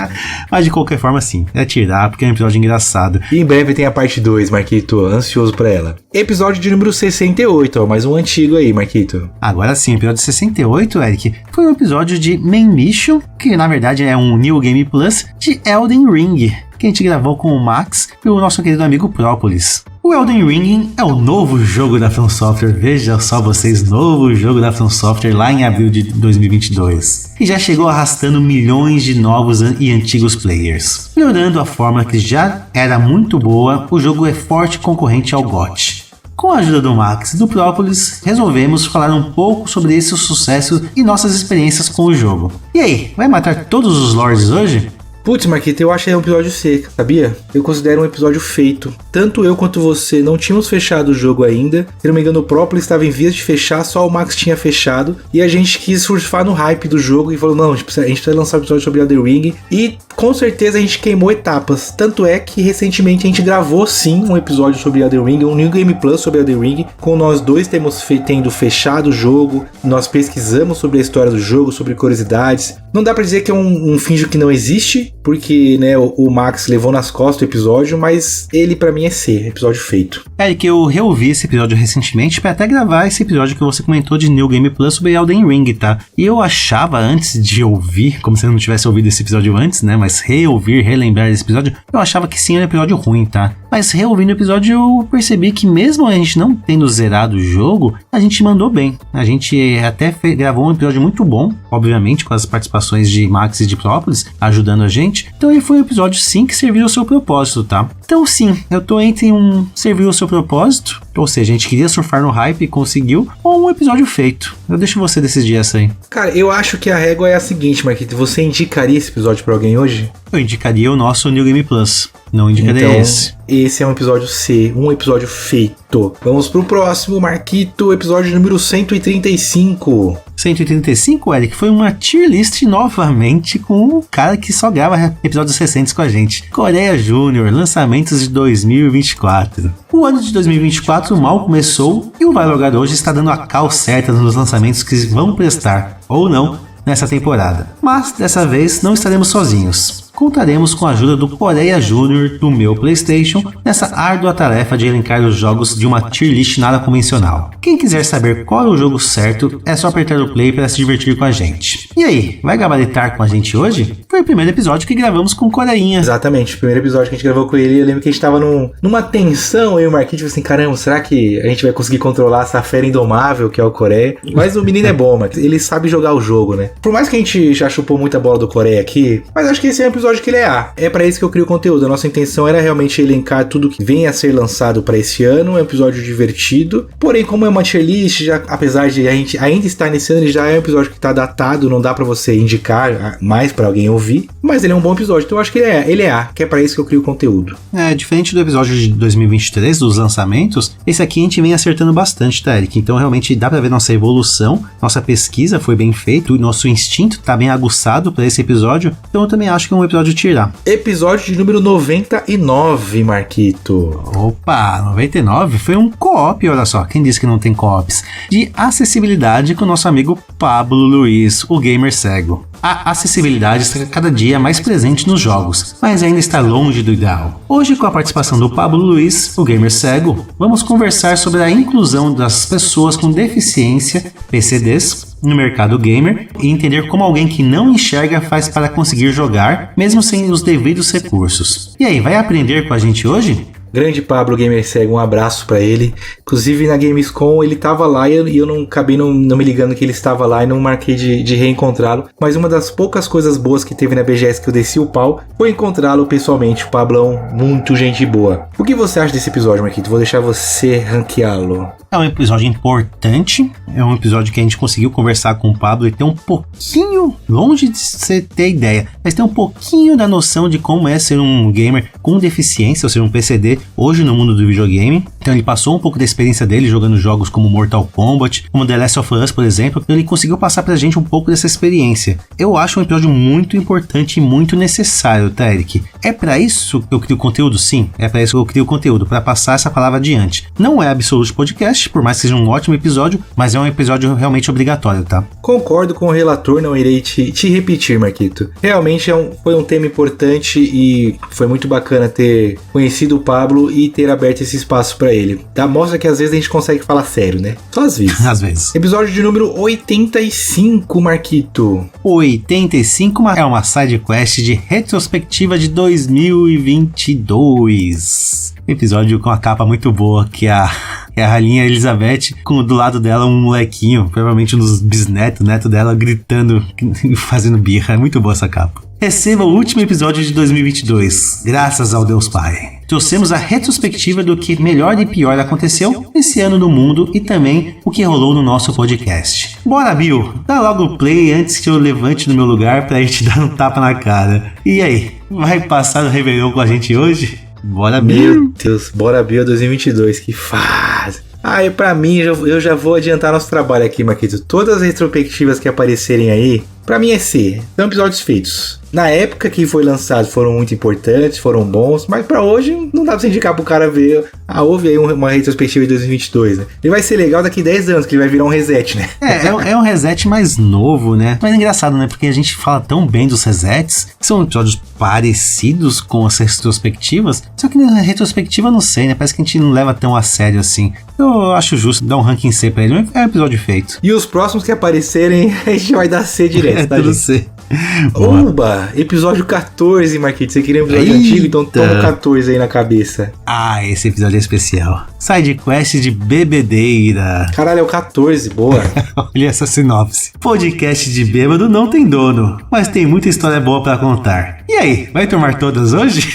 Mas de qualquer forma, sim, é tirar, porque é um episódio engraçado. E em breve tem a parte 2, Marquito, ansioso pra ela. Episódio de número 68, ó, mais um antigo aí, Marquito. Agora sim, episódio 68, Eric, foi um episódio de Main Mission, que na verdade é um New Game Plus de Elden Ring, que a gente gravou com o Max e o nosso querido amigo Própolis. O Elden Ring é o novo jogo da From Software, veja só vocês, novo jogo da From Software lá em abril de 2022. E já chegou arrastando milhões de novos e antigos players. Melhorando a forma que já era muito boa, o jogo é forte concorrente ao GOT. Com a ajuda do Max e do Própolis, resolvemos falar um pouco sobre esse sucesso e nossas experiências com o jogo. E aí, vai matar todos os lords hoje? Putz, Marquito, eu acho que é um episódio seco, sabia? Eu considero um episódio feito. Tanto eu quanto você não tínhamos fechado o jogo ainda. Se não me engano, o Própolis estava em vias de fechar, só o Max tinha fechado. E a gente quis surfar no hype do jogo e falou, não, a gente precisa lançar um episódio sobre Elden Ring. E com certeza a gente queimou etapas. Tanto é que recentemente a gente gravou sim um episódio sobre Elden Ring, um New Game Plus sobre Elden Ring, com nós dois tendo fechado o jogo. Nós pesquisamos sobre a história do jogo, sobre curiosidades. Não dá pra dizer que é um finjo que não existe, porque, né, o Max levou nas costas o episódio, mas ele pra mim é C, episódio feito. Que eu reouvi esse episódio recentemente pra até gravar esse episódio que você comentou de New Game Plus sobre Elden Ring, tá? E eu achava antes de ouvir, como se eu não tivesse ouvido esse episódio antes, né, mas relembrar esse episódio, eu achava que sim, era um episódio ruim, tá? Mas reouvindo o episódio eu percebi que mesmo a gente não tendo zerado o jogo, a gente mandou bem. A gente até gravou um episódio muito bom, obviamente com as participações de Max e de Própolis ajudando a gente, gente. Então ele foi um episódio sim que serviu ao seu propósito, tá? Então sim, eu tô entre um serviu ao seu propósito, ou seja, a gente queria surfar no hype e conseguiu, ou um episódio feito. Eu deixo você decidir essa aí. Cara, eu acho que a régua é a seguinte, Marquito. Você indicaria esse episódio pra alguém hoje? Eu indicaria o nosso New Game Plus. Não indicaria então, esse é um episódio C, um episódio feito. Vamos pro próximo, Marquito, episódio número 135. 135, Eric, foi uma tier list novamente com um cara que só grava episódios recentes com a gente. Coreia Júnior, lançamentos de 2024. O ano de 2024 mal começou e o Vai Logar Hoje está dando a cal certa nos lançamentos que vão prestar, ou não, nessa temporada. Mas, dessa vez, não estaremos sozinhos. Contaremos com a ajuda do Coreia Júnior do meu PlayStation nessa árdua tarefa de elencar os jogos de uma tier list nada convencional. Quem quiser saber qual é o jogo certo, é só apertar o play para se divertir com a gente. E aí, vai gabaritar com a gente hoje? Foi o primeiro episódio que gravamos com o Coreinha. Exatamente, o primeiro episódio que a gente gravou com ele, eu lembro que a gente tava numa tensão, eu e o Marquinhos, tipo assim, caramba, será que a gente vai conseguir controlar essa fera indomável que é o Coreia? Mas o menino é bom, Marquinhos, ele sabe jogar o jogo, né? Por mais que a gente já chupou muita bola do Coreia aqui, mas acho que esse é um episódio que ele é A. É pra isso que eu crio conteúdo. A nossa intenção era realmente elencar tudo que vem a ser lançado pra esse ano. É um episódio divertido. Porém, como é uma tier list, já, apesar de a gente ainda estar nesse ano, ele já é um episódio que tá datado. Não dá pra você indicar mais pra alguém ouvir. Mas ele é um bom episódio. Então eu acho que ele é A. Que é pra isso que eu crio conteúdo. É, diferente do episódio de 2023, dos lançamentos, esse aqui a gente vem acertando bastante, tá, Eric? Então realmente dá pra ver nossa evolução. Nossa pesquisa foi bem feita. O nosso instinto tá bem aguçado pra esse episódio. Então eu também acho que é um episódio tier A. Episódio de número 99, Marquito. Opa, 99 foi um co-op, olha só, quem disse que não tem co-ops? De acessibilidade com o nosso amigo Pablo Luiz, o gamer cego. A acessibilidade está cada dia mais presente nos jogos, mas ainda está longe do ideal. Hoje, com a participação do Pablo Luiz, o gamer cego, vamos conversar sobre a inclusão das pessoas com deficiência, PCDs, no mercado gamer e entender como alguém que não enxerga faz para conseguir jogar, mesmo sem os devidos recursos. E aí, vai aprender com a gente hoje? Grande Pablo Gamer Cego, um abraço pra ele. Inclusive na Gamescom ele tava lá e eu não acabei não me ligando que ele estava lá e não marquei de reencontrá-lo. Mas uma das poucas coisas boas que teve na BGS que eu desci o pau foi encontrá-lo pessoalmente. O Pablão, muito gente boa. O que você acha desse episódio, Marquito? Vou deixar você ranqueá-lo. É um episódio importante, é um episódio que a gente conseguiu conversar com o Pablo e ter um pouquinho, longe de você ter ideia, mas ter um pouquinho da noção de como é ser um gamer com deficiência, ou ser um PCD, hoje no mundo do videogame. Então ele passou um pouco da experiência dele jogando jogos como Mortal Kombat, como The Last of Us, por exemplo, então ele conseguiu passar pra gente um pouco dessa experiência. Eu acho um episódio muito importante e muito necessário, tá, Eric? É pra isso que eu crio conteúdo? Sim, é pra isso que eu crio conteúdo, pra passar essa palavra adiante. Não é Absolute Podcast, por mais que seja um ótimo episódio, mas é um episódio realmente obrigatório, tá? Concordo com o relator, não irei te repetir, Marquito. Realmente foi um tema importante e foi muito bacana ter conhecido o Pablo e ter aberto esse espaço pra ele. Mostra que às vezes a gente consegue falar sério, né? Só às vezes. Às vezes. Episódio de número 85, Marquito. 85 é uma side quest de retrospectiva de 2022. Episódio com a capa muito boa, que é a rainha Elizabeth, com do lado dela um molequinho, provavelmente um dos bisnetos, neto dela, gritando, fazendo birra. É muito boa essa capa. Receba o último episódio de 2022, graças ao Deus Pai. Trouxemos a retrospectiva do que melhor e pior aconteceu esse ano no mundo e também o que rolou no nosso podcast. Bora, Bill, dá logo o play antes que eu levante no meu lugar pra gente dar um tapa na cara. E aí, vai passar o Réveillon com a gente hoje? Bora, Bill. Meu Deus, bora, Bill 2022, que fase. E pra mim, eu já vou adiantar nosso trabalho aqui, Marquito. Todas as retrospectivas que aparecerem aí, pra mim é C. São episódios feitos. Na época que foi lançado foram muito importantes, foram bons, mas pra hoje não dá pra você indicar pro cara ver. Houve aí uma retrospectiva de 2022, né? Ele vai ser legal daqui 10 anos, que ele vai virar um reset, né? É um reset mais novo, né? Mas é engraçado, né? Porque a gente fala tão bem dos resets, que são episódios parecidos com as retrospectivas, só que na retrospectiva não sei, né? Parece que a gente não leva tão a sério assim. Eu acho justo dar um ranking C pra ele, é um episódio feito. E os próximos que aparecerem, a gente vai dar C direto, tá, tudo gente? C. Oba! Episódio 14, Marquito. Você queria um episódio antigo? Então toma 14 aí na cabeça. Ah, esse episódio é especial. Sidequest de bebedeira. Caralho, é o 14, boa. Olha essa sinopse. Podcast de bêbado não tem dono, mas tem muita história boa pra contar. E aí, vai tomar todas hoje?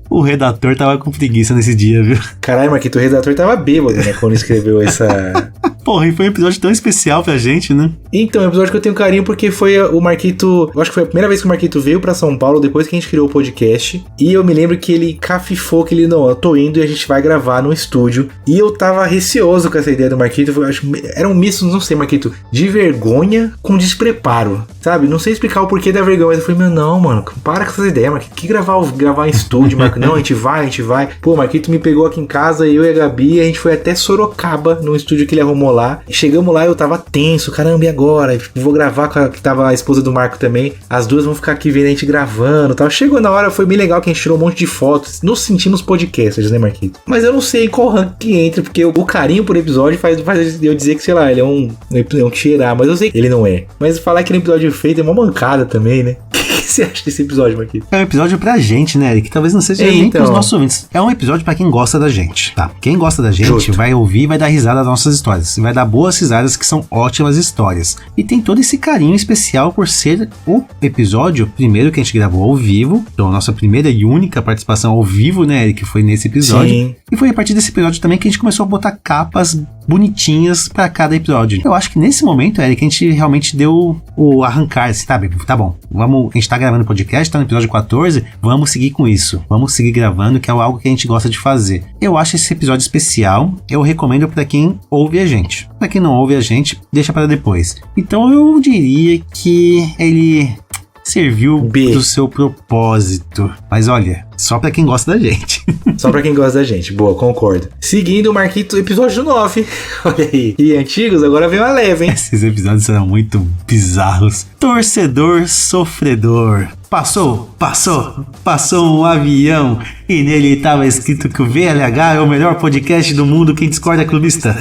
O redator tava com preguiça nesse dia, viu? Caralho, Marquito, o redator tava bêbado, né? Quando escreveu essa... Porra, e foi um episódio tão especial pra gente, né? Então, é um episódio que eu tenho carinho porque foi o Marquito... Eu acho que foi a primeira vez que o Marquito veio pra São Paulo, depois que a gente criou o podcast. E eu me lembro que ele cafifou, que ele, não, eu tô indo e a gente vai gravar no estúdio. E eu tava receoso com essa ideia do Marquito. Eu acho, era um misto, não sei, Marquito, de vergonha com despreparo, sabe? Não sei explicar o porquê da vergonha, mas eu falei, não, mano, para com essas ideias, Marquito. Que gravar em estúdio, Marquito? Não, a gente vai. Pô, o Marquito me pegou aqui em casa, eu e a Gabi, a gente foi até Sorocaba, no estúdio que ele arrumou lá. Chegamos lá, eu tava tenso, caramba, e agora? Vou gravar com que tava a esposa do Marco também. As duas vão ficar aqui vendo a gente gravando e tal. Chegou na hora, foi bem legal que a gente tirou um monte de fotos. Nos sentimos podcasters, né, Marquito? Mas eu não sei qual rank que entra, porque o carinho por episódio faz eu dizer que, sei lá, ele é um tirar, mas eu sei que ele não é. Mas falar que ele é um episódio feito é uma mancada também, né? O que você acha desse episódio, Marquito? É um episódio pra gente, né, Eric? Talvez não seja nem pros nossos ouvintes. É um episódio pra quem gosta da gente, tá? Quem gosta da gente Justo. vai ouvir e vai dar risada das nossas histórias. Vai dar boas risadas, que são ótimas histórias. E tem todo esse carinho especial por ser o episódio primeiro que a gente gravou ao vivo. Então, a nossa primeira e única participação ao vivo, né, Eric? Foi nesse episódio. Sim. E foi a partir desse episódio também que a gente começou a botar capas bonitinhas pra cada episódio. Eu acho que nesse momento, Eric, a gente realmente deu o arrancar, assim, tá bom, vamos, a gente tá gravando podcast, tá no episódio 14, vamos seguir com isso, vamos seguir gravando, que é algo que a gente gosta de fazer. Eu acho esse episódio especial, eu recomendo pra quem ouve a gente. Pra quem não ouve a gente, deixa pra depois. Então eu diria que ele serviu do seu propósito. Mas olha, só pra quem gosta da gente. Só pra quem gosta da gente. Boa, concordo. Seguindo o Marquito, episódio 9. Olha aí. E antigos, agora vem uma leve, hein? Esses episódios serão muito bizarros. Torcedor sofredor. Passou um avião e nele estava escrito que o VLH é o melhor podcast do mundo, quem discorda é clubista.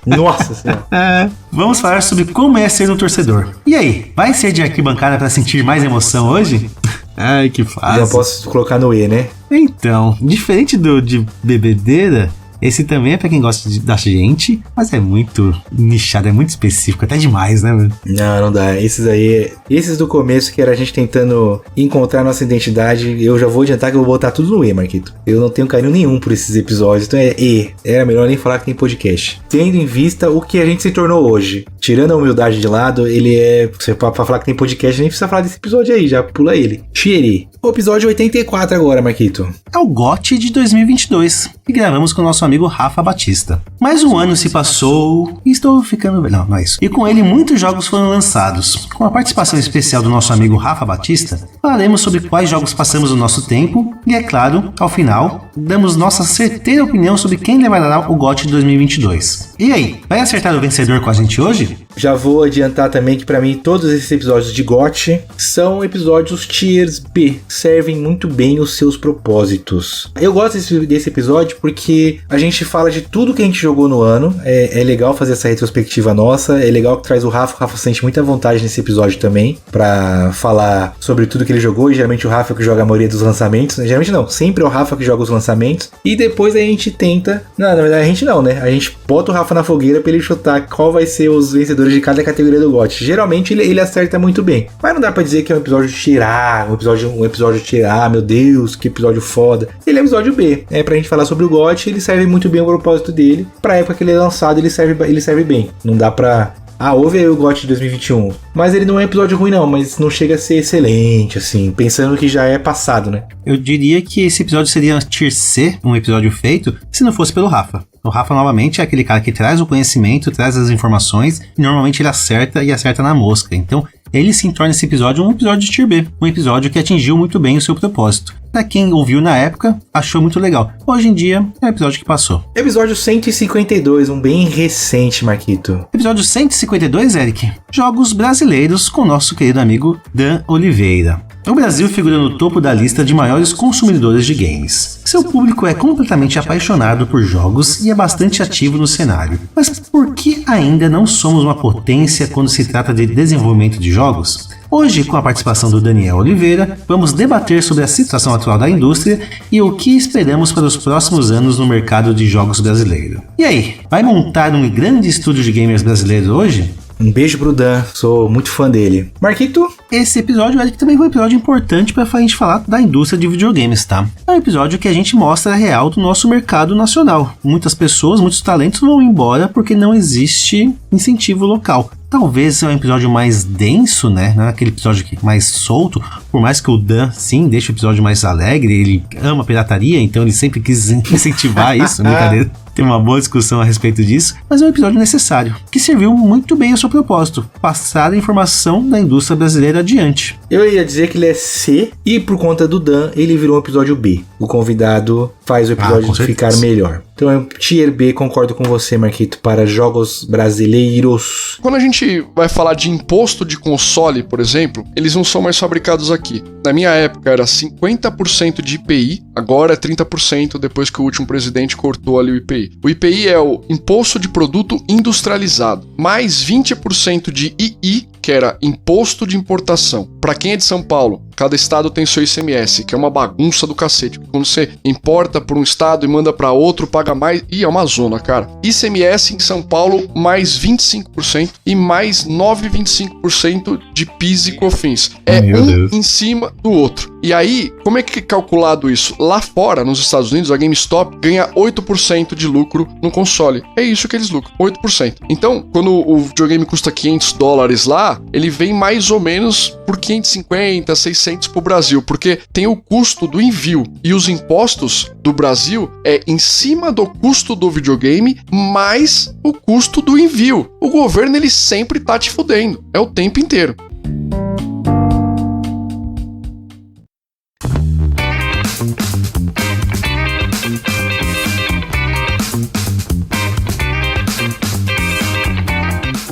Nossa senhora. Vamos falar sobre como é ser um torcedor. E aí, vai ser de arquibancada pra sentir mais emoção hoje? Ai, que fácil. Já posso colocar no E, né? Então, diferente de bebedeira, esse também é pra quem gosta da gente, mas é muito nichado, é muito específico, até demais, né, mano? Não dá. Esses do começo, que era a gente tentando encontrar nossa identidade, eu já vou adiantar que eu vou botar tudo no E, Marquito. Eu não tenho carinho nenhum por esses episódios, então é E. Era melhor nem falar que tem podcast. Tendo em vista o que a gente se tornou hoje. Tirando a humildade de lado, ele é... Pra falar que tem podcast, nem precisa falar desse episódio aí, já pula ele. Xeri. O episódio 84 agora, Marquito. É o GOT de 2022, que gravamos com o nosso amigo Rafa Batista. Mais um ano se passou e estou ficando... Não é isso. E com ele muitos jogos foram lançados. Com a participação especial do nosso amigo Rafa Batista, falaremos sobre quais jogos passamos o nosso tempo e, é claro, ao final, damos nossa certeira opinião sobre quem levará o GOT de 2022. E aí, vai acertar o vencedor com a gente hoje? Já vou adiantar também que pra mim todos esses episódios de GOT são episódios Tiers B, servem muito bem os seus propósitos. Eu gosto desse episódio porque a gente fala de tudo que a gente jogou no ano, é legal fazer essa retrospectiva nossa, é legal que traz o Rafa sente muita vontade nesse episódio também, pra falar sobre tudo que ele jogou, e geralmente o Rafa que joga a maioria dos lançamentos, geralmente não, sempre é o Rafa que joga os lançamentos, e depois a gente tenta, na verdade a gente não, né, a gente bota o Rafa na fogueira pra ele chutar qual vai ser os vencedores de cada categoria do GOT. Geralmente ele acerta muito bem, mas não dá pra dizer que é um episódio de tirar, um episódio de tirar, meu Deus, que episódio foda. Ele é um episódio B, pra gente falar sobre o GOT, ele serve muito bem o propósito dele, pra época que ele é lançado ele serve bem, não dá pra... houve aí o GOT de 2021, mas ele não é um episódio ruim não, mas não chega a ser excelente, assim, pensando que já é passado, né? Eu diria que esse episódio seria Tier C, um episódio feito, se não fosse pelo Rafa. O Rafa, novamente, é aquele cara que traz o conhecimento, traz as informações, e normalmente ele acerta e acerta na mosca. Então, ele se torna esse episódio um episódio de Tier B, um episódio que atingiu muito bem o seu propósito. Pra quem ouviu na época, achou muito legal. Hoje em dia, é o episódio que passou. Episódio 152, um bem recente, Marquito. Episódio 152, Eric. Jogos brasileiros com nosso querido amigo Dan Oliveira. O Brasil figura no topo da lista de maiores consumidores de games. Seu público é completamente apaixonado por jogos e é bastante ativo no cenário. Mas por que ainda não somos uma potência quando se trata de desenvolvimento de jogos? Hoje, com a participação do Daniel Oliveira, vamos debater sobre a situação atual da indústria e o que esperamos para os próximos anos no mercado de jogos brasileiro. E aí, vai montar um grande estúdio de gamers brasileiro hoje? Um beijo pro Dan, sou muito fã dele. Marquito? Esse episódio, Eric, também foi um episódio importante pra gente falar da indústria de videogames, tá? É um episódio que a gente mostra a real do nosso mercado nacional. Muitas pessoas, muitos talentos vão embora porque não existe incentivo local. Talvez é um episódio mais denso, né? Não é aquele episódio mais solto. Por mais que o Dan, sim, deixe o episódio mais alegre, ele ama pirataria, então ele sempre quis incentivar isso, brincadeira. Tem uma boa discussão a respeito disso, mas é um episódio necessário, que serviu muito bem ao seu propósito, passar a informação da indústria brasileira adiante. Eu ia dizer que ele é C, e por conta do Dan, ele virou um episódio B. O convidado faz o episódio ficar melhor. Então é um Tier B, concordo com você, Marquito, para jogos brasileiros. Quando a gente vai falar de imposto de console, por exemplo, eles não são mais fabricados aqui. Na minha época era 50% de IPI, agora é 30% depois que o último presidente cortou ali o IPI. O IPI é o Imposto de Produto Industrializado, mais 20% de II, que era Imposto de Importação. Para quem é de São Paulo, cada estado tem seu ICMS, que é uma bagunça do cacete. Quando você importa para um estado e manda para outro, paga mais. Ih, é uma zona, cara. ICMS em São Paulo, mais 25% e mais 9,25% de PIS e COFINS. É um em cima do outro. E aí, como é que é calculado isso? Lá fora, nos Estados Unidos, a GameStop ganha 8% de lucro no console. É isso que eles lucram, 8%. Então, quando o videogame custa $500 lá, ele vem mais ou menos por 550, 600 pro Brasil, porque tem o custo do envio. E os impostos do Brasil é em cima do custo do videogame mais o custo do envio. O governo, ele sempre tá te fudendo. É o tempo inteiro.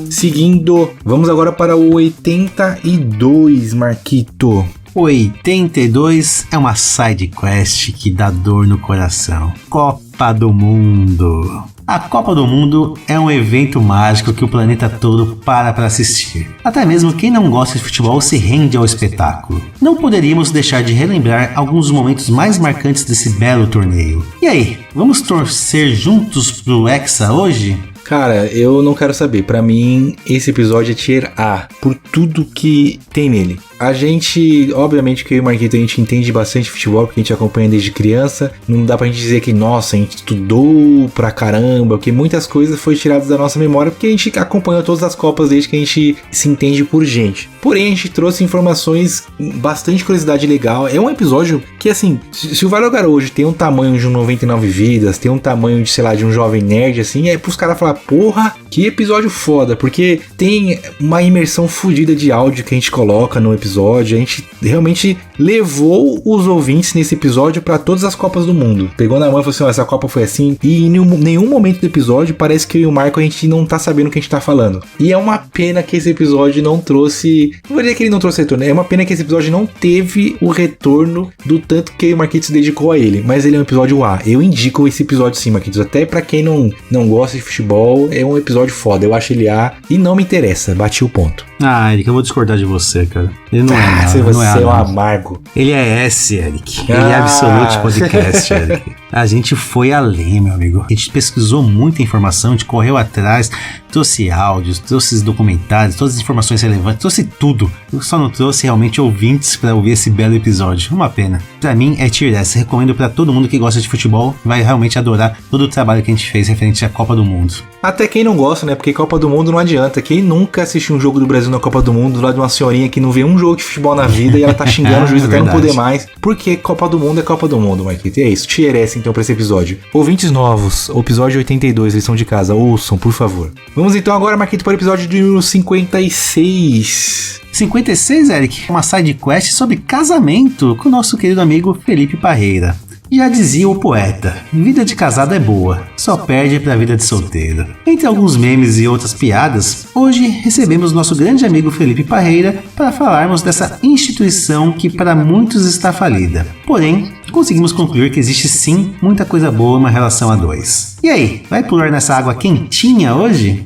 Seguindo, vamos agora para o 82, Marquito. 82 é uma side quest que dá dor no coração. Copa do Mundo. A Copa do Mundo é um evento mágico que o planeta todo para assistir. Até mesmo quem não gosta de futebol se rende ao espetáculo. Não poderíamos deixar de relembrar alguns dos momentos mais marcantes desse belo torneio. E aí, vamos torcer juntos pro Hexa hoje? Cara, eu não quero saber. Pra mim, esse episódio é Tier A, por tudo que tem nele. A gente, obviamente que eu e o Marquito, a gente entende bastante futebol, porque a gente acompanha desde criança. Não dá pra gente dizer que, nossa, a gente estudou pra caramba, porque muitas coisas foram tiradas da nossa memória, porque a gente acompanhou todas as Copas desde que a gente se entende por gente. Porém, a gente trouxe informações, bastante curiosidade legal. É um episódio que, assim, se o Vai Logar hoje tem um tamanho de um 99 Vidas, tem um tamanho de, sei lá, de um Jovem Nerd, assim, é pros caras falar, porra, que episódio foda, porque tem uma imersão fodida de áudio que a gente coloca no episódio. A gente realmente levou os ouvintes nesse episódio para todas as Copas do Mundo. Pegou na mão e falou assim, essa Copa foi assim. E em nenhum momento do episódio parece que eu e o Marco a gente não tá sabendo o que a gente tá falando. E é uma pena que esse episódio não trouxe... Não vou dizer que ele não trouxe retorno. É uma pena que esse episódio não teve o retorno do tanto que o Marquinhos se dedicou a ele. Mas ele é um episódio A. Eu indico esse episódio sim, Marquinhos. Até pra quem não gosta de futebol, é um episódio foda. Eu acho ele A e não me interessa. Bati o ponto. Ah, Eric, eu vou discordar de você, cara. Ele não é nada. Você não é um amargo. Ele é S, Eric. Ele é Absolute Podcast, Eric. A gente foi além, meu amigo. A gente pesquisou muita informação, a gente correu atrás, trouxe áudios, trouxe documentários, todas as informações relevantes, trouxe tudo. Eu só não trouxe realmente ouvintes pra ouvir esse belo episódio. Uma pena. Pra mim é Tier S. Recomendo pra todo mundo que gosta de futebol, vai realmente adorar todo o trabalho que a gente fez referente à Copa do Mundo. Até quem não gosta, né? Porque Copa do Mundo não adianta. Quem nunca assistiu um jogo do Brasil na Copa do Mundo do lado de uma senhorinha que não vê um jogo de futebol na vida e ela tá xingando o juiz até não poder mais? Porque Copa do Mundo é Copa do Mundo, Marquito. E é isso. Tier S então pra esse episódio. Ouvintes novos, o episódio 82, lição de casa. Ouçam, por favor. Vamos então agora, Marquito, para o episódio de número 56. 56, Eric, uma side quest sobre casamento com o nosso querido amigo Felipe Parreira. Já dizia o poeta, vida de casado é boa, só perde pra vida de solteiro. Entre alguns memes e outras piadas, hoje recebemos nosso grande amigo Felipe Parreira para falarmos dessa instituição que para muitos está falida. Porém, conseguimos concluir que existe sim muita coisa boa em uma relação a dois. E aí, vai pular nessa água quentinha hoje?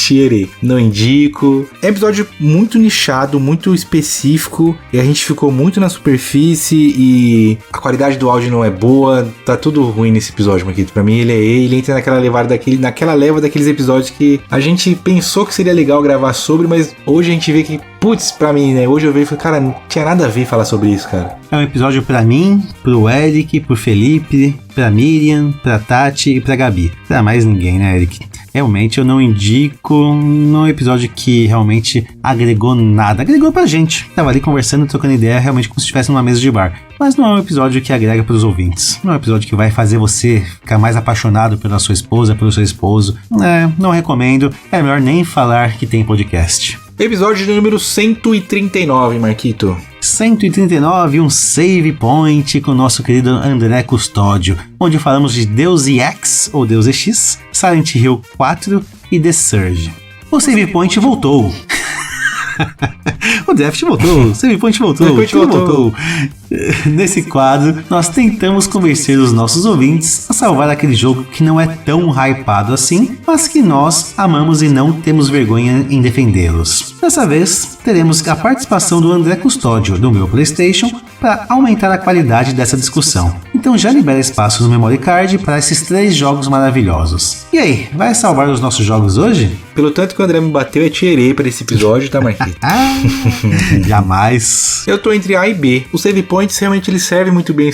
Tier E. Não indico. É um episódio muito nichado, muito específico, e a gente ficou muito na superfície e a qualidade do áudio não é boa, tá tudo ruim nesse episódio, Marquito. Pra mim ele entra naquela leva daqueles episódios que a gente pensou que seria legal gravar sobre, mas hoje a gente vê que, putz, pra mim, né? Hoje eu vejo e falei, cara, não tinha nada a ver falar sobre isso, cara. É um episódio pra mim, pro Eric, pro Felipe, pra Miriam, pra Tati e pra Gabi. Pra mais ninguém, né, Eric? Realmente eu não indico, não é um episódio que realmente agregou nada. Agregou pra gente. Tava ali conversando, trocando ideia, realmente como se estivesse numa mesa de bar. Mas não é um episódio que agrega pros ouvintes. Não é um episódio que vai fazer você ficar mais apaixonado pela sua esposa, pelo seu esposo. Não recomendo. É melhor nem falar que tem podcast. Episódio número 139, Marquito. 139, um save point com o nosso querido André Custódio, onde falamos de Deus Ex, ou Deus Ex, Silent Hill 4 e The Surge. O save point voltou. O draft voltou, o save point voltou, tudo voltou. Nesse quadro, nós tentamos convencer os nossos ouvintes a salvar aquele jogo que não é tão hypado assim, mas que nós amamos e não temos vergonha em defendê-los. Dessa vez, teremos a participação do André Custódio, do meu PlayStation, para aumentar a qualidade dessa discussão. Então já libera espaço no memory card para esses 3 jogos maravilhosos. E aí, vai salvar os nossos jogos hoje? Pelo tanto que o André me bateu, é Tier E para esse episódio, tá, Marquito? Jamais. Eu tô entre A e B. O save points realmente ele serve muito bem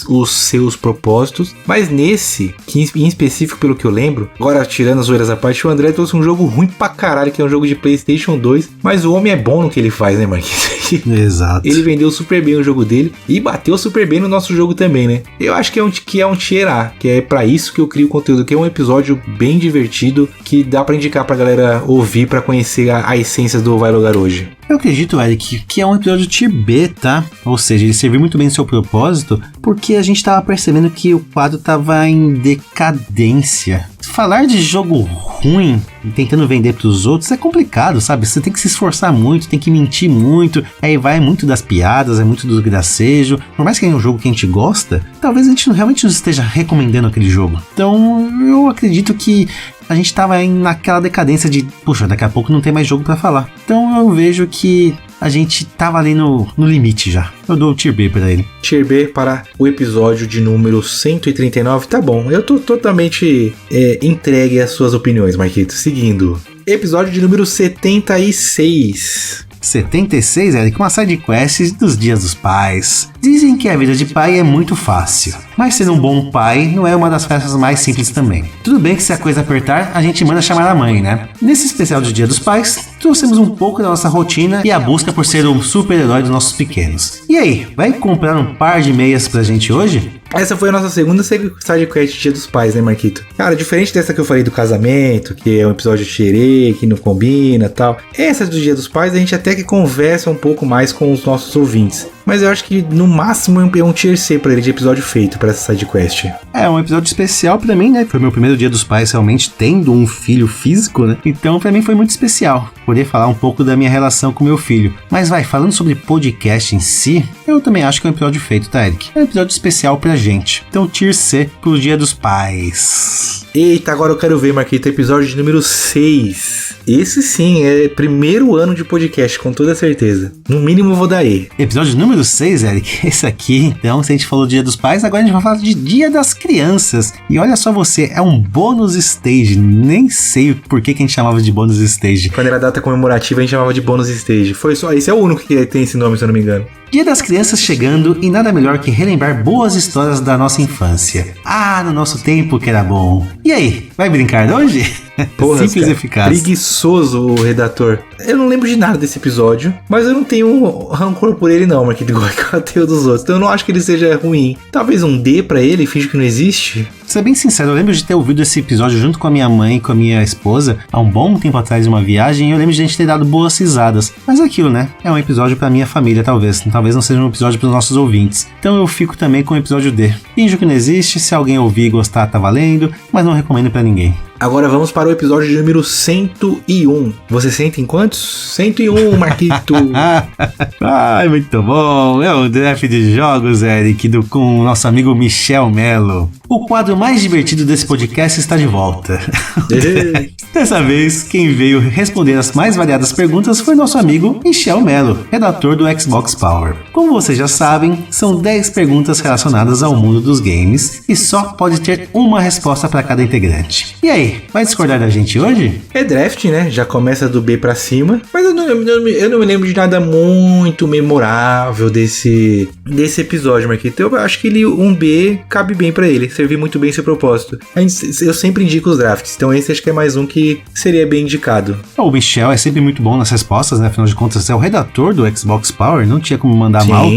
os seus propósitos, mas nesse, que em específico pelo que eu lembro, agora tirando as zoeiras à parte, o André trouxe um jogo ruim pra caralho, que é um jogo de PlayStation 2, mas o homem é bom no que ele faz, né, Marquinhos? Exato. Ele vendeu super bem o jogo dele e bateu super bem no nosso jogo também, né? Eu acho que é um Tier A, que é pra isso que eu crio o conteúdo, que é um episódio bem divertido, que dá pra indicar pra galera ouvir pra conhecer a essência do Vai Logar hoje. Eu acredito, Eric, que é um episódio Tier B, tá? Ou seja, ele serviu muito bem no seu propósito, porque a gente tava percebendo que o quadro tava em decadência. Falar de jogo ruim e tentando vender pros outros é complicado, sabe? Você tem que se esforçar muito, tem que mentir muito, aí vai muito das piadas, é muito do gracejo. Por mais que é um jogo que a gente gosta, talvez a gente realmente não esteja recomendando aquele jogo. Então, eu acredito que a gente tava naquela decadência de, puxa, daqui a pouco não tem mais jogo pra falar. Então eu vejo que a gente tava ali no limite já. Eu dou o Tier B pra ele. Tier B para o episódio de número 139. Tá bom, eu tô totalmente entregue às suas opiniões, Marquito. Seguindo. Episódio de número 76. 76, Eric, uma sidequest dos Dias dos Pais. Dizem que a vida de pai é muito fácil, mas ser um bom pai não é uma das festas mais simples também. Tudo bem que se a coisa apertar, a gente manda chamar a mãe, né? Nesse especial do Dia dos Pais, trouxemos um pouco da nossa rotina e a busca por ser o super-herói dos nossos pequenos. E aí, vai comprar um par de meias pra gente hoje? Essa foi a nossa segunda sidequest Dia dos Pais, né, Marquito? Cara, diferente dessa que eu falei do casamento, que é um episódio xerê, que não combina e tal, essa do Dia dos Pais a gente até que conversa um pouco mais com os nossos ouvintes. Mas eu acho que no máximo é um Tier C pra ele de episódio feito pra essa sidequest. É um episódio especial pra mim, né? Foi meu primeiro Dia dos Pais realmente tendo um filho físico, né? Então pra mim foi muito especial poder falar um pouco da minha relação com meu filho. Mas falando sobre podcast em si, eu também acho que é um episódio feito, tá, Eric? É um episódio especial pra gente. Então Tier C pro Dia dos Pais. Eita, agora eu quero ver, Marquito, episódio de número 6. Esse sim, é primeiro ano de podcast, com toda certeza. No mínimo eu vou dar E. Episódio número 6, Eric. Esse aqui, então, se a gente falou Dia dos Pais, agora a gente vai falar de Dia das Crianças. E olha só você, é um bônus stage. Nem sei por que a gente chamava de bônus stage. Quando era data comemorativa, a gente chamava de bônus stage. Foi só, esse é o único que tem esse nome, se eu não me engano. Dia das Crianças chegando e nada melhor que relembrar boas histórias da nossa infância. Ah, no nosso tempo que era bom. E aí, vai brincar hoje? Porra, simples e eficaz. Preguiçoso o redator. Eu não lembro de nada desse episódio, mas eu não tenho rancor por ele não, Marquinhos, igual que eu tenho dos outros. Então eu não acho que ele seja ruim. Talvez um D pra ele, finge que não existe. Pra ser bem sincero, eu lembro de ter ouvido esse episódio junto com a minha mãe e com a minha esposa há um bom tempo atrás em uma viagem, e eu lembro de a gente ter dado boas risadas. Mas é aquilo, né? É um episódio pra minha família, talvez. Talvez não seja um episódio pros nossos ouvintes. Então eu fico também com o episódio D. Finjo que não existe, se alguém ouvir e gostar, tá valendo, mas não recomendo pra ninguém. Agora vamos para o episódio de número 101. Você sente em quantos? 101, Marquito. Ai, muito bom. É um draft de jogos, Eric, com o nosso amigo Michel Mello. O quadro quadro mais divertido desse podcast está de volta. Dessa vez, quem veio responder as mais variadas perguntas foi nosso amigo Michel Melo, redator do Xbox Power. Como vocês já sabem, são 10 perguntas relacionadas ao mundo dos games e só pode ter uma resposta para cada integrante. E aí, vai discordar da gente hoje? É draft, né? Já começa do B pra cima. Mas eu não me lembro de nada muito memorável desse episódio, Marquito. Eu acho que um B cabe bem pra ele. Serviu muito bem seu propósito. Eu sempre indico os drafts. Então esse acho que é mais um que seria bem indicado. O Michel é sempre muito bom nas respostas, né? Afinal de contas, é o redator do Xbox Power. Não tinha como mandar mal.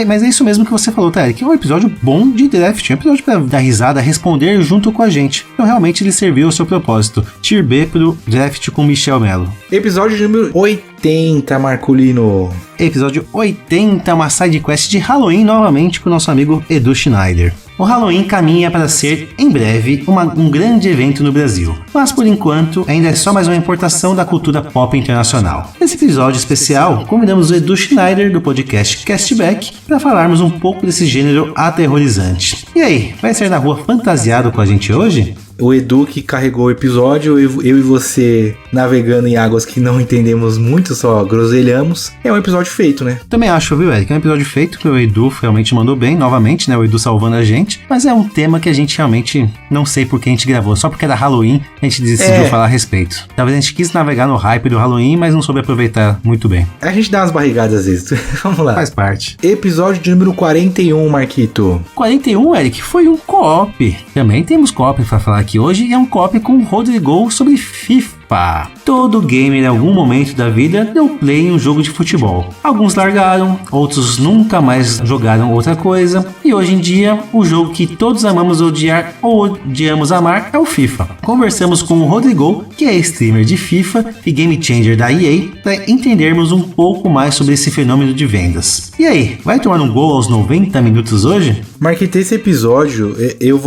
Mas é isso mesmo que você falou, tá, Eric? É um episódio bom de draft. É um episódio pra dar risada, responder junto com a gente. Então realmente ele serviu ao seu propósito. Tier B pro draft com Michel Melo. Episódio número 80, Marcolino. Episódio 80, uma sidequest de Halloween novamente com o nosso amigo Edu Schneider. O Halloween caminha para ser, em breve, um grande evento no Brasil. Mas, por enquanto, ainda é só mais uma importação da cultura pop internacional. Nesse episódio especial, convidamos o Edu Schneider, do podcast Castback, para falarmos um pouco desse gênero aterrorizante. E aí, vai sair na rua fantasiado com a gente hoje? O Edu que carregou o episódio, eu e você navegando em águas que não entendemos muito, só groselhamos. É um episódio feito, né? Também acho, viu, Eric? É um episódio feito que o Edu realmente mandou bem, novamente, né? O Edu salvando a gente. Mas é um tema que a gente realmente não sei por que a gente gravou. Só porque era Halloween, a gente decidiu falar a respeito. Talvez a gente quis navegar no hype do Halloween, mas não soube aproveitar muito bem. A gente dá umas barrigadas às vezes. Vamos lá. Faz parte. Episódio de número 41, Marquito. 41, Eric, foi um co-op. Também temos co-op pra falar aqui hoje, e é um co-op com o Rodrigo sobre FIFA. Todo gamer em algum momento da vida deu play em um jogo de futebol. Alguns largaram, outros nunca mais jogaram outra coisa, e hoje em dia o jogo que todos amamos odiar ou odiamos amar é o FIFA. Conversamos com o Rodrigo, que é streamer de FIFA e game changer da EA, para entendermos um pouco mais sobre esse fenômeno de vendas. E aí, vai tomar um gol aos 90 minutos hoje? Marquete, esse episódio eu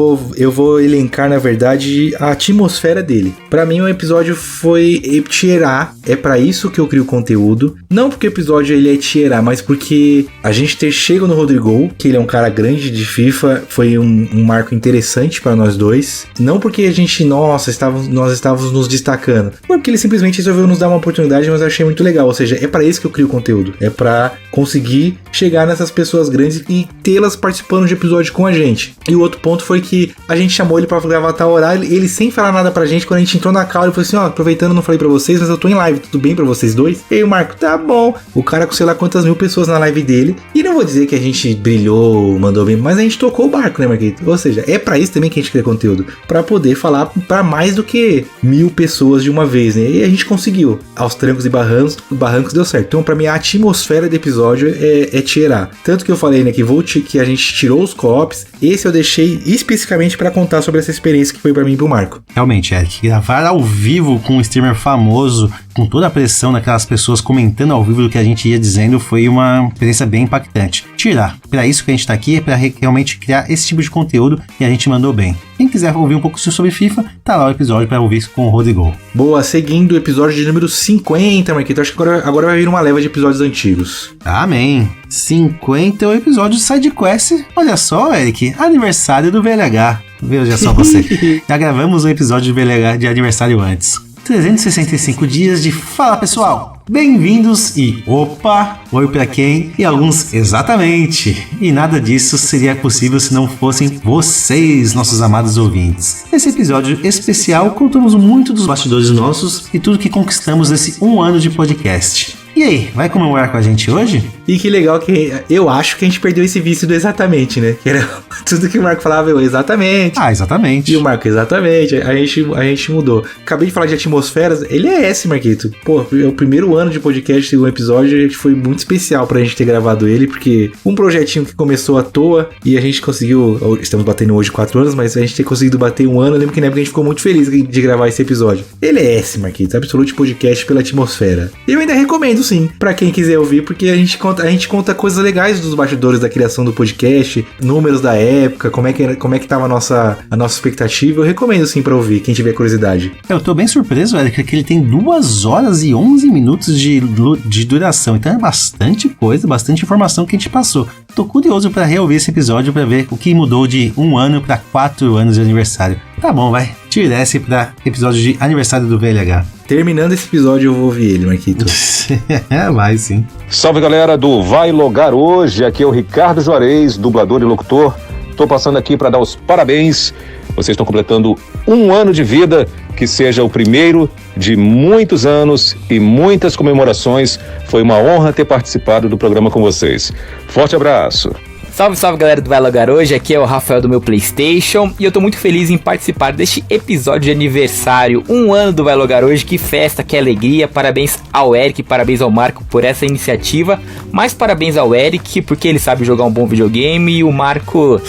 vou elencar na verdade a atmosfera dele. Para mim o episódio foi tier A, é pra isso que eu crio conteúdo. Não porque o episódio ele é tier A, mas porque a gente ter chego no Rodrigo, que ele é um cara grande de FIFA, foi um marco interessante pra nós dois. Não porque a gente, nós estávamos nos destacando, foi porque ele simplesmente resolveu nos dar uma oportunidade, mas eu achei muito legal. Ou seja, é pra isso que eu crio conteúdo, é pra conseguir chegar nessas pessoas grandes e tê-las participando de episódio com a gente. E o outro ponto foi que a gente chamou ele pra gravar tal horário, ele sem falar nada pra gente, quando a gente entrou na call, ele falou assim, ó, aproveitando, não falei pra vocês, mas eu tô em live, tudo bem pra vocês dois? E aí o Marco, tá bom. O cara com sei lá quantas mil pessoas na live dele, e não vou dizer que a gente brilhou, mandou bem, mas a gente tocou o barco, né, Marquito? Ou seja, é pra isso também que a gente cria conteúdo, pra poder falar pra mais do que 1000 pessoas de uma vez, né? E a gente conseguiu, aos trancos e barrancos deu certo. Então pra mim a atmosfera do episódio é tier A. Tanto que eu falei, né, que a gente tirou os co-ops, esse eu deixei especificamente pra contar sobre essa experiência que foi pra mim e pro Marco. Realmente, Eric, gravar ao vivo com um streamer famoso, com toda a pressão daquelas pessoas comentando ao vivo do que a gente ia dizendo, foi uma experiência bem impactante. Tirar, para isso que a gente tá aqui, é para realmente criar esse tipo de conteúdo, e a gente mandou bem. Quem quiser ouvir um pouco sobre FIFA, tá lá o episódio para ouvir com o Rodrigo. Boa, seguindo o episódio de número 50, Marquito, acho que agora vai vir uma leva de episódios antigos. Amém. 50 é o episódio de SideQuest. Olha só, Eric, aniversário do VLH. Veja só você. Já gravamos um episódio de VLH de aniversário antes. 365 dias de Fala Pessoal, bem-vindos e opa, oi pra quem e alguns exatamente. E nada disso seria possível se não fossem vocês, nossos amados ouvintes. Nesse episódio especial contamos muito dos bastidores nossos e tudo que conquistamos nesse 1 ano de podcast. E aí, vai comemorar com a gente hoje? E que legal que eu acho que a gente perdeu esse vício do exatamente, né? Que era tudo que o Marco falava, eu exatamente. Ah, exatamente. E o Marco, exatamente. A gente mudou. Acabei de falar de atmosferas, ele é esse, Marquito. Pô, é o primeiro ano de podcast, um episódio, foi muito especial pra gente ter gravado ele, porque um projetinho que começou à toa e a gente conseguiu, estamos batendo hoje 4 anos, mas a gente ter conseguido bater 1 ano, eu lembro que na época a gente ficou muito feliz de gravar esse episódio. Ele é esse, Marquito, Absolute Podcast pela atmosfera. E eu ainda recomendo, sim, pra quem quiser ouvir, porque a gente conta coisas legais dos bastidores da criação do podcast, números da época, como é que tava a nossa expectativa. Eu recomendo, sim, pra ouvir, quem tiver curiosidade. Eu tô bem surpreso, Eric, que ele tem 2 horas e 11 minutos de duração, então é bastante coisa, bastante informação que a gente passou. tô curioso pra reouvir esse episódio pra ver o que mudou de 1 ano pra 4 anos de aniversário. Tá bom, vai. Tira esse pra episódio de aniversário do VLH. Terminando esse episódio, eu vou ouvir ele, Marquito. Vai sim. Salve, galera do Vai Logar Hoje. Aqui é o Ricardo Juarez, dublador e locutor. Tô passando aqui para dar os parabéns. Vocês estão completando 1 ano de vida. Que seja o primeiro de muitos anos e muitas comemorações. Foi uma honra ter participado do programa com vocês. Forte abraço. Salve, salve, galera do Vai Logar Hoje, aqui é o Rafael do meu PlayStation e eu tô muito feliz em participar deste episódio de aniversário, 1 ano do Vai Logar Hoje, que festa, que alegria, parabéns ao Eric, parabéns ao Marco por essa iniciativa, mais parabéns ao Eric, porque ele sabe jogar um bom videogame e o Marco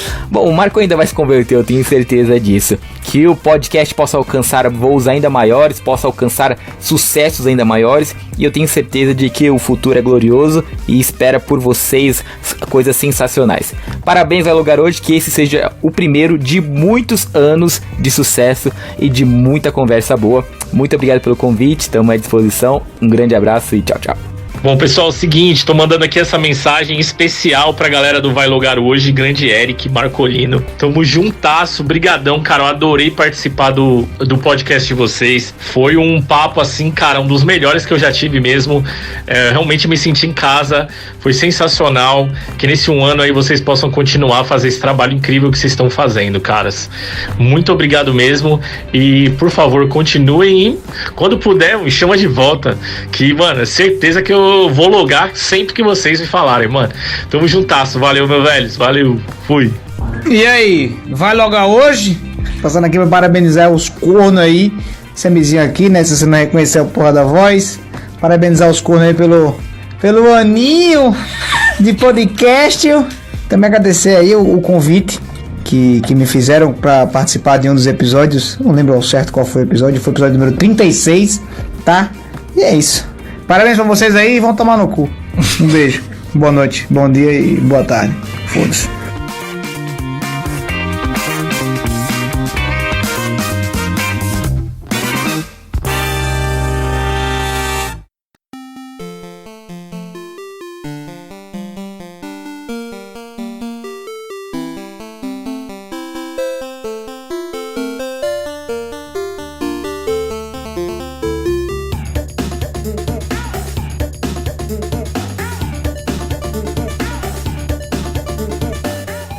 ainda vai se converter, eu tenho certeza disso, que o podcast possa alcançar voos ainda maiores, possa alcançar sucessos ainda maiores e eu tenho certeza de que o futuro é glorioso e espera por vocês coisas sensacionais. Parabéns ao Lugar Hoje, que esse seja o primeiro de muitos anos de sucesso e de muita conversa boa. Muito obrigado pelo convite, estamos à disposição. Um grande abraço e tchau, tchau. Bom, pessoal, é o seguinte, tô mandando aqui essa mensagem especial pra galera do Vai Logar Hoje, grande Eric, Marcolino. Tamo juntasso, brigadão, cara, eu adorei participar do podcast de vocês. Foi um papo, assim, cara, um dos melhores que eu já tive mesmo. Realmente me senti em casa, foi sensacional. Que nesse 1 ano aí vocês possam continuar a fazer esse trabalho incrível que vocês estão fazendo, caras. Muito obrigado mesmo e, por favor, continuem e, quando puder, me chama de volta. Que, mano, é certeza que eu vou logar sempre que vocês me falarem, mano. Tamo juntasso, valeu, meu velhos, valeu, fui. E aí, vai logar hoje? Passando aqui pra parabenizar os cornos aí, esse amizinho aqui, né, se você não reconheceu a porra da voz, parabenizar os cornos aí pelo aninho de podcast. Também agradecer aí o convite que me fizeram pra participar de um dos episódios, não lembro ao certo qual foi o episódio número 36, tá? E é isso. Parabéns pra vocês aí e vão tomar no cu. Um beijo, boa noite, bom dia e boa tarde. Foda-se.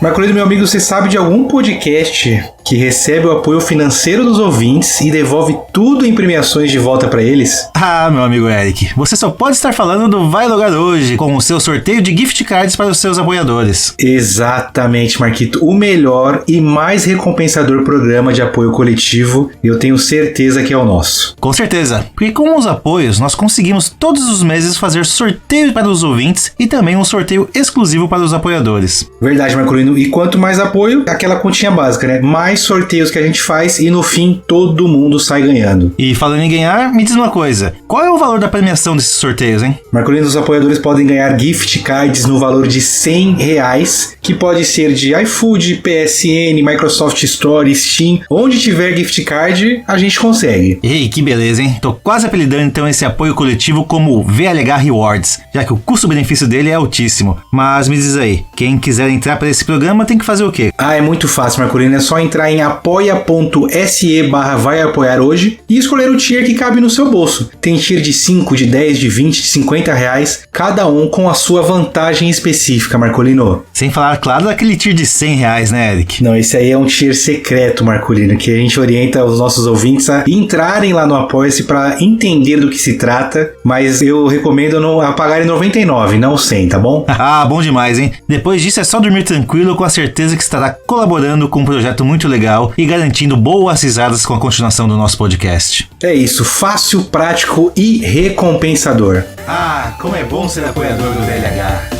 Marcolino, meu amigo, você sabe de algum podcast que recebe o apoio financeiro dos ouvintes e devolve tudo em premiações de volta pra eles? Ah, meu amigo Eric, você só pode estar falando do Vai Logar Hoje, com o seu sorteio de gift cards para os seus apoiadores. Exatamente, Marquito. O melhor e mais recompensador programa de apoio coletivo, eu tenho certeza que é o nosso. Com certeza, porque com os apoios nós conseguimos todos os meses fazer sorteio para os ouvintes e também um sorteio exclusivo para os apoiadores. Verdade, Marcolino. E quanto mais apoio, aquela continha básica, né? Mais sorteios que a gente faz e no fim todo mundo sai ganhando. E falando em ganhar, me diz uma coisa, qual é o valor da premiação desses sorteios, hein? Marcolino, os apoiadores podem ganhar gift cards no valor de R$100, que pode ser de iFood, PSN, Microsoft Store, Steam, onde tiver gift card, a gente consegue. Ei, que beleza, hein? Tô quase apelidando então esse apoio coletivo como VLH Rewards, já que o custo-benefício dele é altíssimo. Mas me diz aí, quem quiser entrar para esse programa tem que fazer o quê? Ah, é muito fácil, Marcolino, é só entrar em apoia.se/vai-apoiar hoje e escolher o tier que cabe no seu bolso. Tem tier de 5, de 10, de 20, de 50 reais, cada um com a sua vantagem específica, Marcolino. Sem falar, claro, daquele tier de 100 reais, né, Eric? Não, esse aí é um tier secreto, Marcolino, que a gente orienta os nossos ouvintes a entrarem lá no Apoia-se para entender do que se trata, mas eu recomendo não pagarem 99, não 100, tá bom? Ah, bom demais, hein? Depois disso é só dormir tranquilo com a certeza que estará colaborando com um projeto muito legal e garantindo boas risadas com a continuação do nosso podcast. É isso, fácil, prático e recompensador. Ah, como é bom ser apoiador do VLH.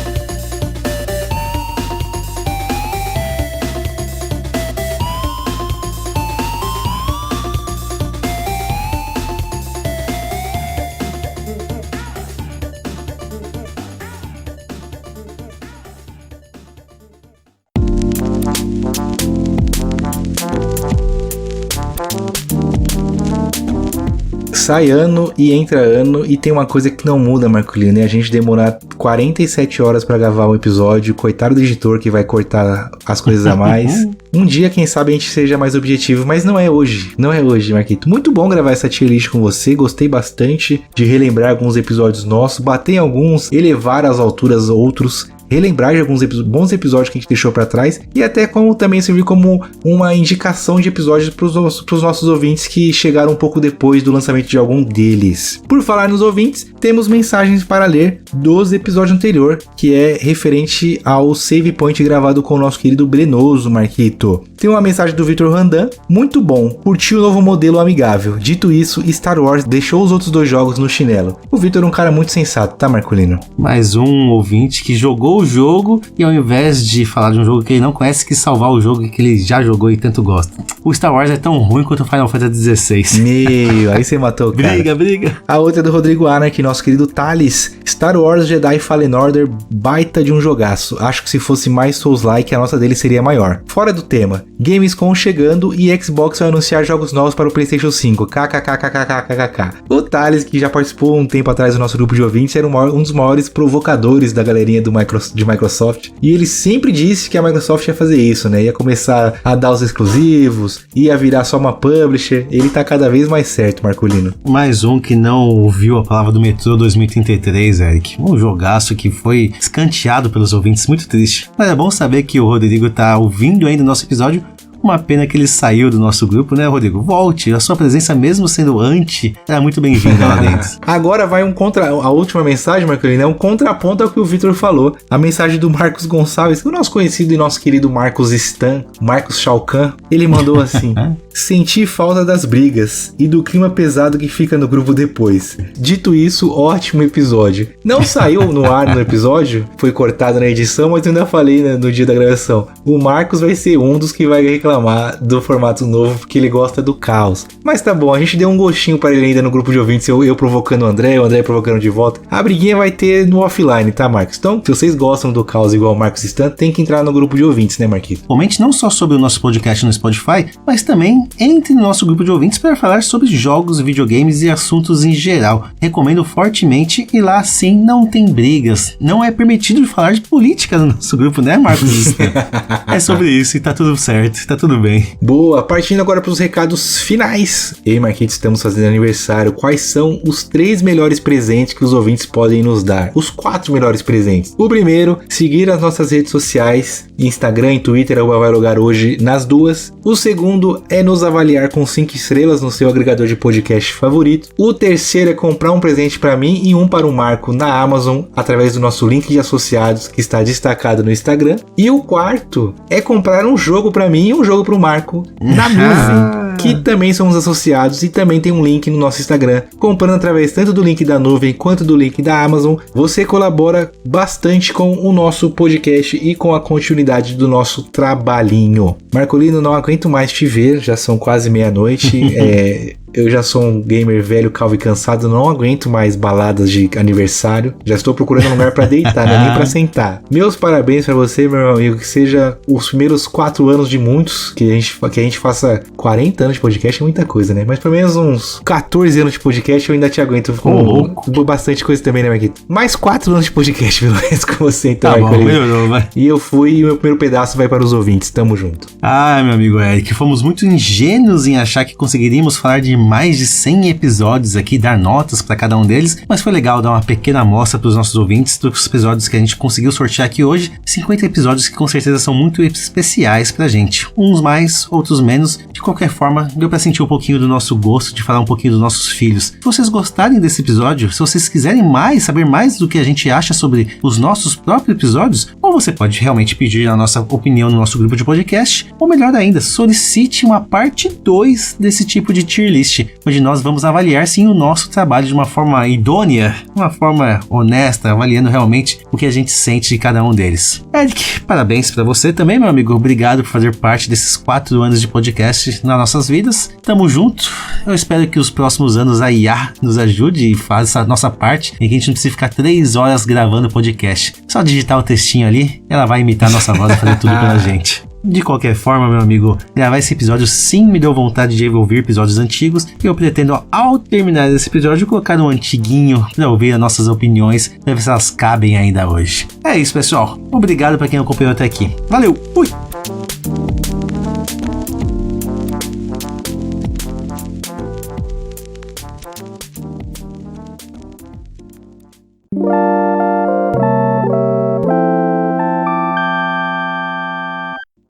sai ano e entra ano e tem uma coisa que não muda, Marcolino, né? A gente demorar 47 horas pra gravar um episódio, coitado do editor que vai cortar as coisas a mais. Um dia, quem sabe, a gente seja mais objetivo, mas não é hoje. Não é hoje, Marquito. Muito bom gravar essa tier list com você, gostei bastante de relembrar alguns episódios nossos, bater em alguns, elevar às alturas outros, relembrar de alguns bons episódios que a gente deixou pra trás e até como também servir como uma indicação de episódios pros nossos ouvintes que chegaram um pouco depois do lançamento de algum deles. Por falar nos ouvintes, temos mensagens para ler dos episódios anterior, que é referente ao save point gravado com o nosso querido Brenoso, Marquito. Tem uma mensagem do Victor Randan: muito bom, curti o novo modelo amigável. Dito isso, Star Wars deixou os outros 2 jogos no chinelo. O Victor é um cara muito sensato, tá, Marcolino? Mais um ouvinte que jogou o jogo e ao invés de falar de um jogo que ele não conhece, quis salvar o jogo que ele já jogou e tanto gosta. O Star Wars é tão ruim quanto o Final Fantasy XVI. Meu, aí você matou o cara. Briga. A outra é do Rodrigo Anark, nosso querido Thales. Star Wars Jedi Fallen Order, baita de um jogaço. Acho que se fosse mais Souls-like, a nota dele seria maior. Fora do tema, Gamescom chegando e Xbox vai anunciar jogos novos para o PlayStation 5. KKKKKKKK. O Thales, que já participou um tempo atrás do nosso grupo de ouvintes, era um dos maiores provocadores da galerinha de Microsoft. E ele sempre disse que a Microsoft ia fazer isso, né? Ia começar a dar os exclusivos, ia virar só uma publisher. Ele tá cada vez mais certo, Marcolino. Mais um que não ouviu a palavra do Metrô 2033, Eric. Um jogaço que foi escanteado pelos ouvintes, muito triste. Mas é bom saber que o Rodrigo tá ouvindo ainda o nosso episódio. Uma pena que ele saiu do nosso grupo, né, Rodrigo? Volte, a sua presença, mesmo sendo anti, era muito bem-vinda lá dentro. Agora vai a última mensagem, Marcolino, é um contraponto ao que o Victor falou. A mensagem do Marcos Gonçalves, o nosso conhecido e nosso querido Marcos Stan, Marcos Chalcan, ele mandou assim: senti falta das brigas e do clima pesado que fica no grupo depois. Dito isso, ótimo episódio. Não saiu no ar no episódio, foi cortado na edição, mas eu ainda falei, né, no dia da gravação. O Marcos vai ser um dos que vai reclamar do formato novo, porque ele gosta do caos. Mas tá bom, a gente deu um gostinho para ele ainda no grupo de ouvintes, eu provocando o André provocando de volta. A briguinha vai ter no offline, tá, Marcos? Então, se vocês gostam do caos igual o Marcos Stan, tem que entrar no grupo de ouvintes, né, Marquinhos? Comente não só sobre o nosso podcast no Spotify, mas também entre no nosso grupo de ouvintes para falar sobre jogos, videogames e assuntos em geral. Recomendo fortemente, e lá sim não tem brigas. Não é permitido falar de política no nosso grupo, né, Marcos Stan? É sobre isso e tá tudo certo, tá tudo bem. Boa, partindo agora para os recados finais. Eu e Marquinhos estamos fazendo aniversário. Quais são os 3 melhores presentes que os ouvintes podem nos dar? Os 4 melhores presentes. O primeiro, seguir as nossas redes sociais, Instagram e Twitter, vai logar hoje nas duas. O segundo é nos avaliar com 5 estrelas no seu agregador de podcast favorito. O terceiro é comprar um presente para mim e um para o Marco na Amazon, através do nosso link de associados que está destacado no Instagram. E o quarto é comprar um jogo para mim e um jogo pro Marco na nuvem, que também somos associados e também tem um link no nosso Instagram. Comprando através tanto do link da nuvem quanto do link da Amazon, você colabora bastante com o nosso podcast e com a continuidade do nosso trabalhinho. Marcolino, não aguento mais te ver, já são quase meia-noite. Eu já sou um gamer velho, calvo e cansado, não aguento mais baladas de aniversário. Já estou procurando um lugar pra deitar, não é nem pra sentar. Meus parabéns pra você, meu amigo, que seja os primeiros 4 anos de muitos, que a gente faça 40 anos de podcast, é muita coisa, né? Mas pelo menos uns 14 anos de podcast eu ainda te aguento com bastante coisa também, né, Marquito? Mais 4 anos de podcast, pelo menos, com você, então, tá bom, melhorou, vai. E eu fui, e o meu primeiro pedaço vai para os ouvintes, tamo junto. Ah, meu amigo Eric, fomos muito ingênuos em achar que conseguiríamos falar de mais de 100 episódios aqui, dar notas para cada um deles, mas foi legal dar uma pequena amostra para os nossos ouvintes dos episódios que a gente conseguiu sortear aqui hoje. 50 episódios que com certeza são muito especiais pra gente, uns mais, outros menos. De qualquer forma, deu para sentir um pouquinho do nosso gosto de falar um pouquinho dos nossos filhos. Se vocês gostarem desse episódio, se vocês quiserem saber mais do que a gente acha sobre os nossos próprios episódios, ou você pode realmente pedir a nossa opinião no nosso grupo de podcast, ou melhor ainda, solicite uma parte 2 desse tipo de tier list, onde nós vamos avaliar sim o nosso trabalho de uma forma idônea, uma forma honesta, avaliando realmente o que a gente sente de cada um deles. Eric, parabéns pra você também, meu amigo. Obrigado por fazer parte desses 4 anos de podcast nas nossas vidas. Tamo junto. Eu espero que os próximos anos a IA nos ajude e faça a nossa parte, e que a gente não precise ficar 3 horas gravando podcast. Só digitar o textinho ali, ela vai imitar a nossa voz e fazer tudo pela gente. De qualquer forma, meu amigo, gravar esse episódio sim me deu vontade de ouvir episódios antigos e eu pretendo, ao terminar esse episódio, colocar um antiguinho para ouvir as nossas opiniões, para ver se elas cabem ainda hoje. É isso, pessoal. Obrigado para quem acompanhou até aqui. Valeu, fui!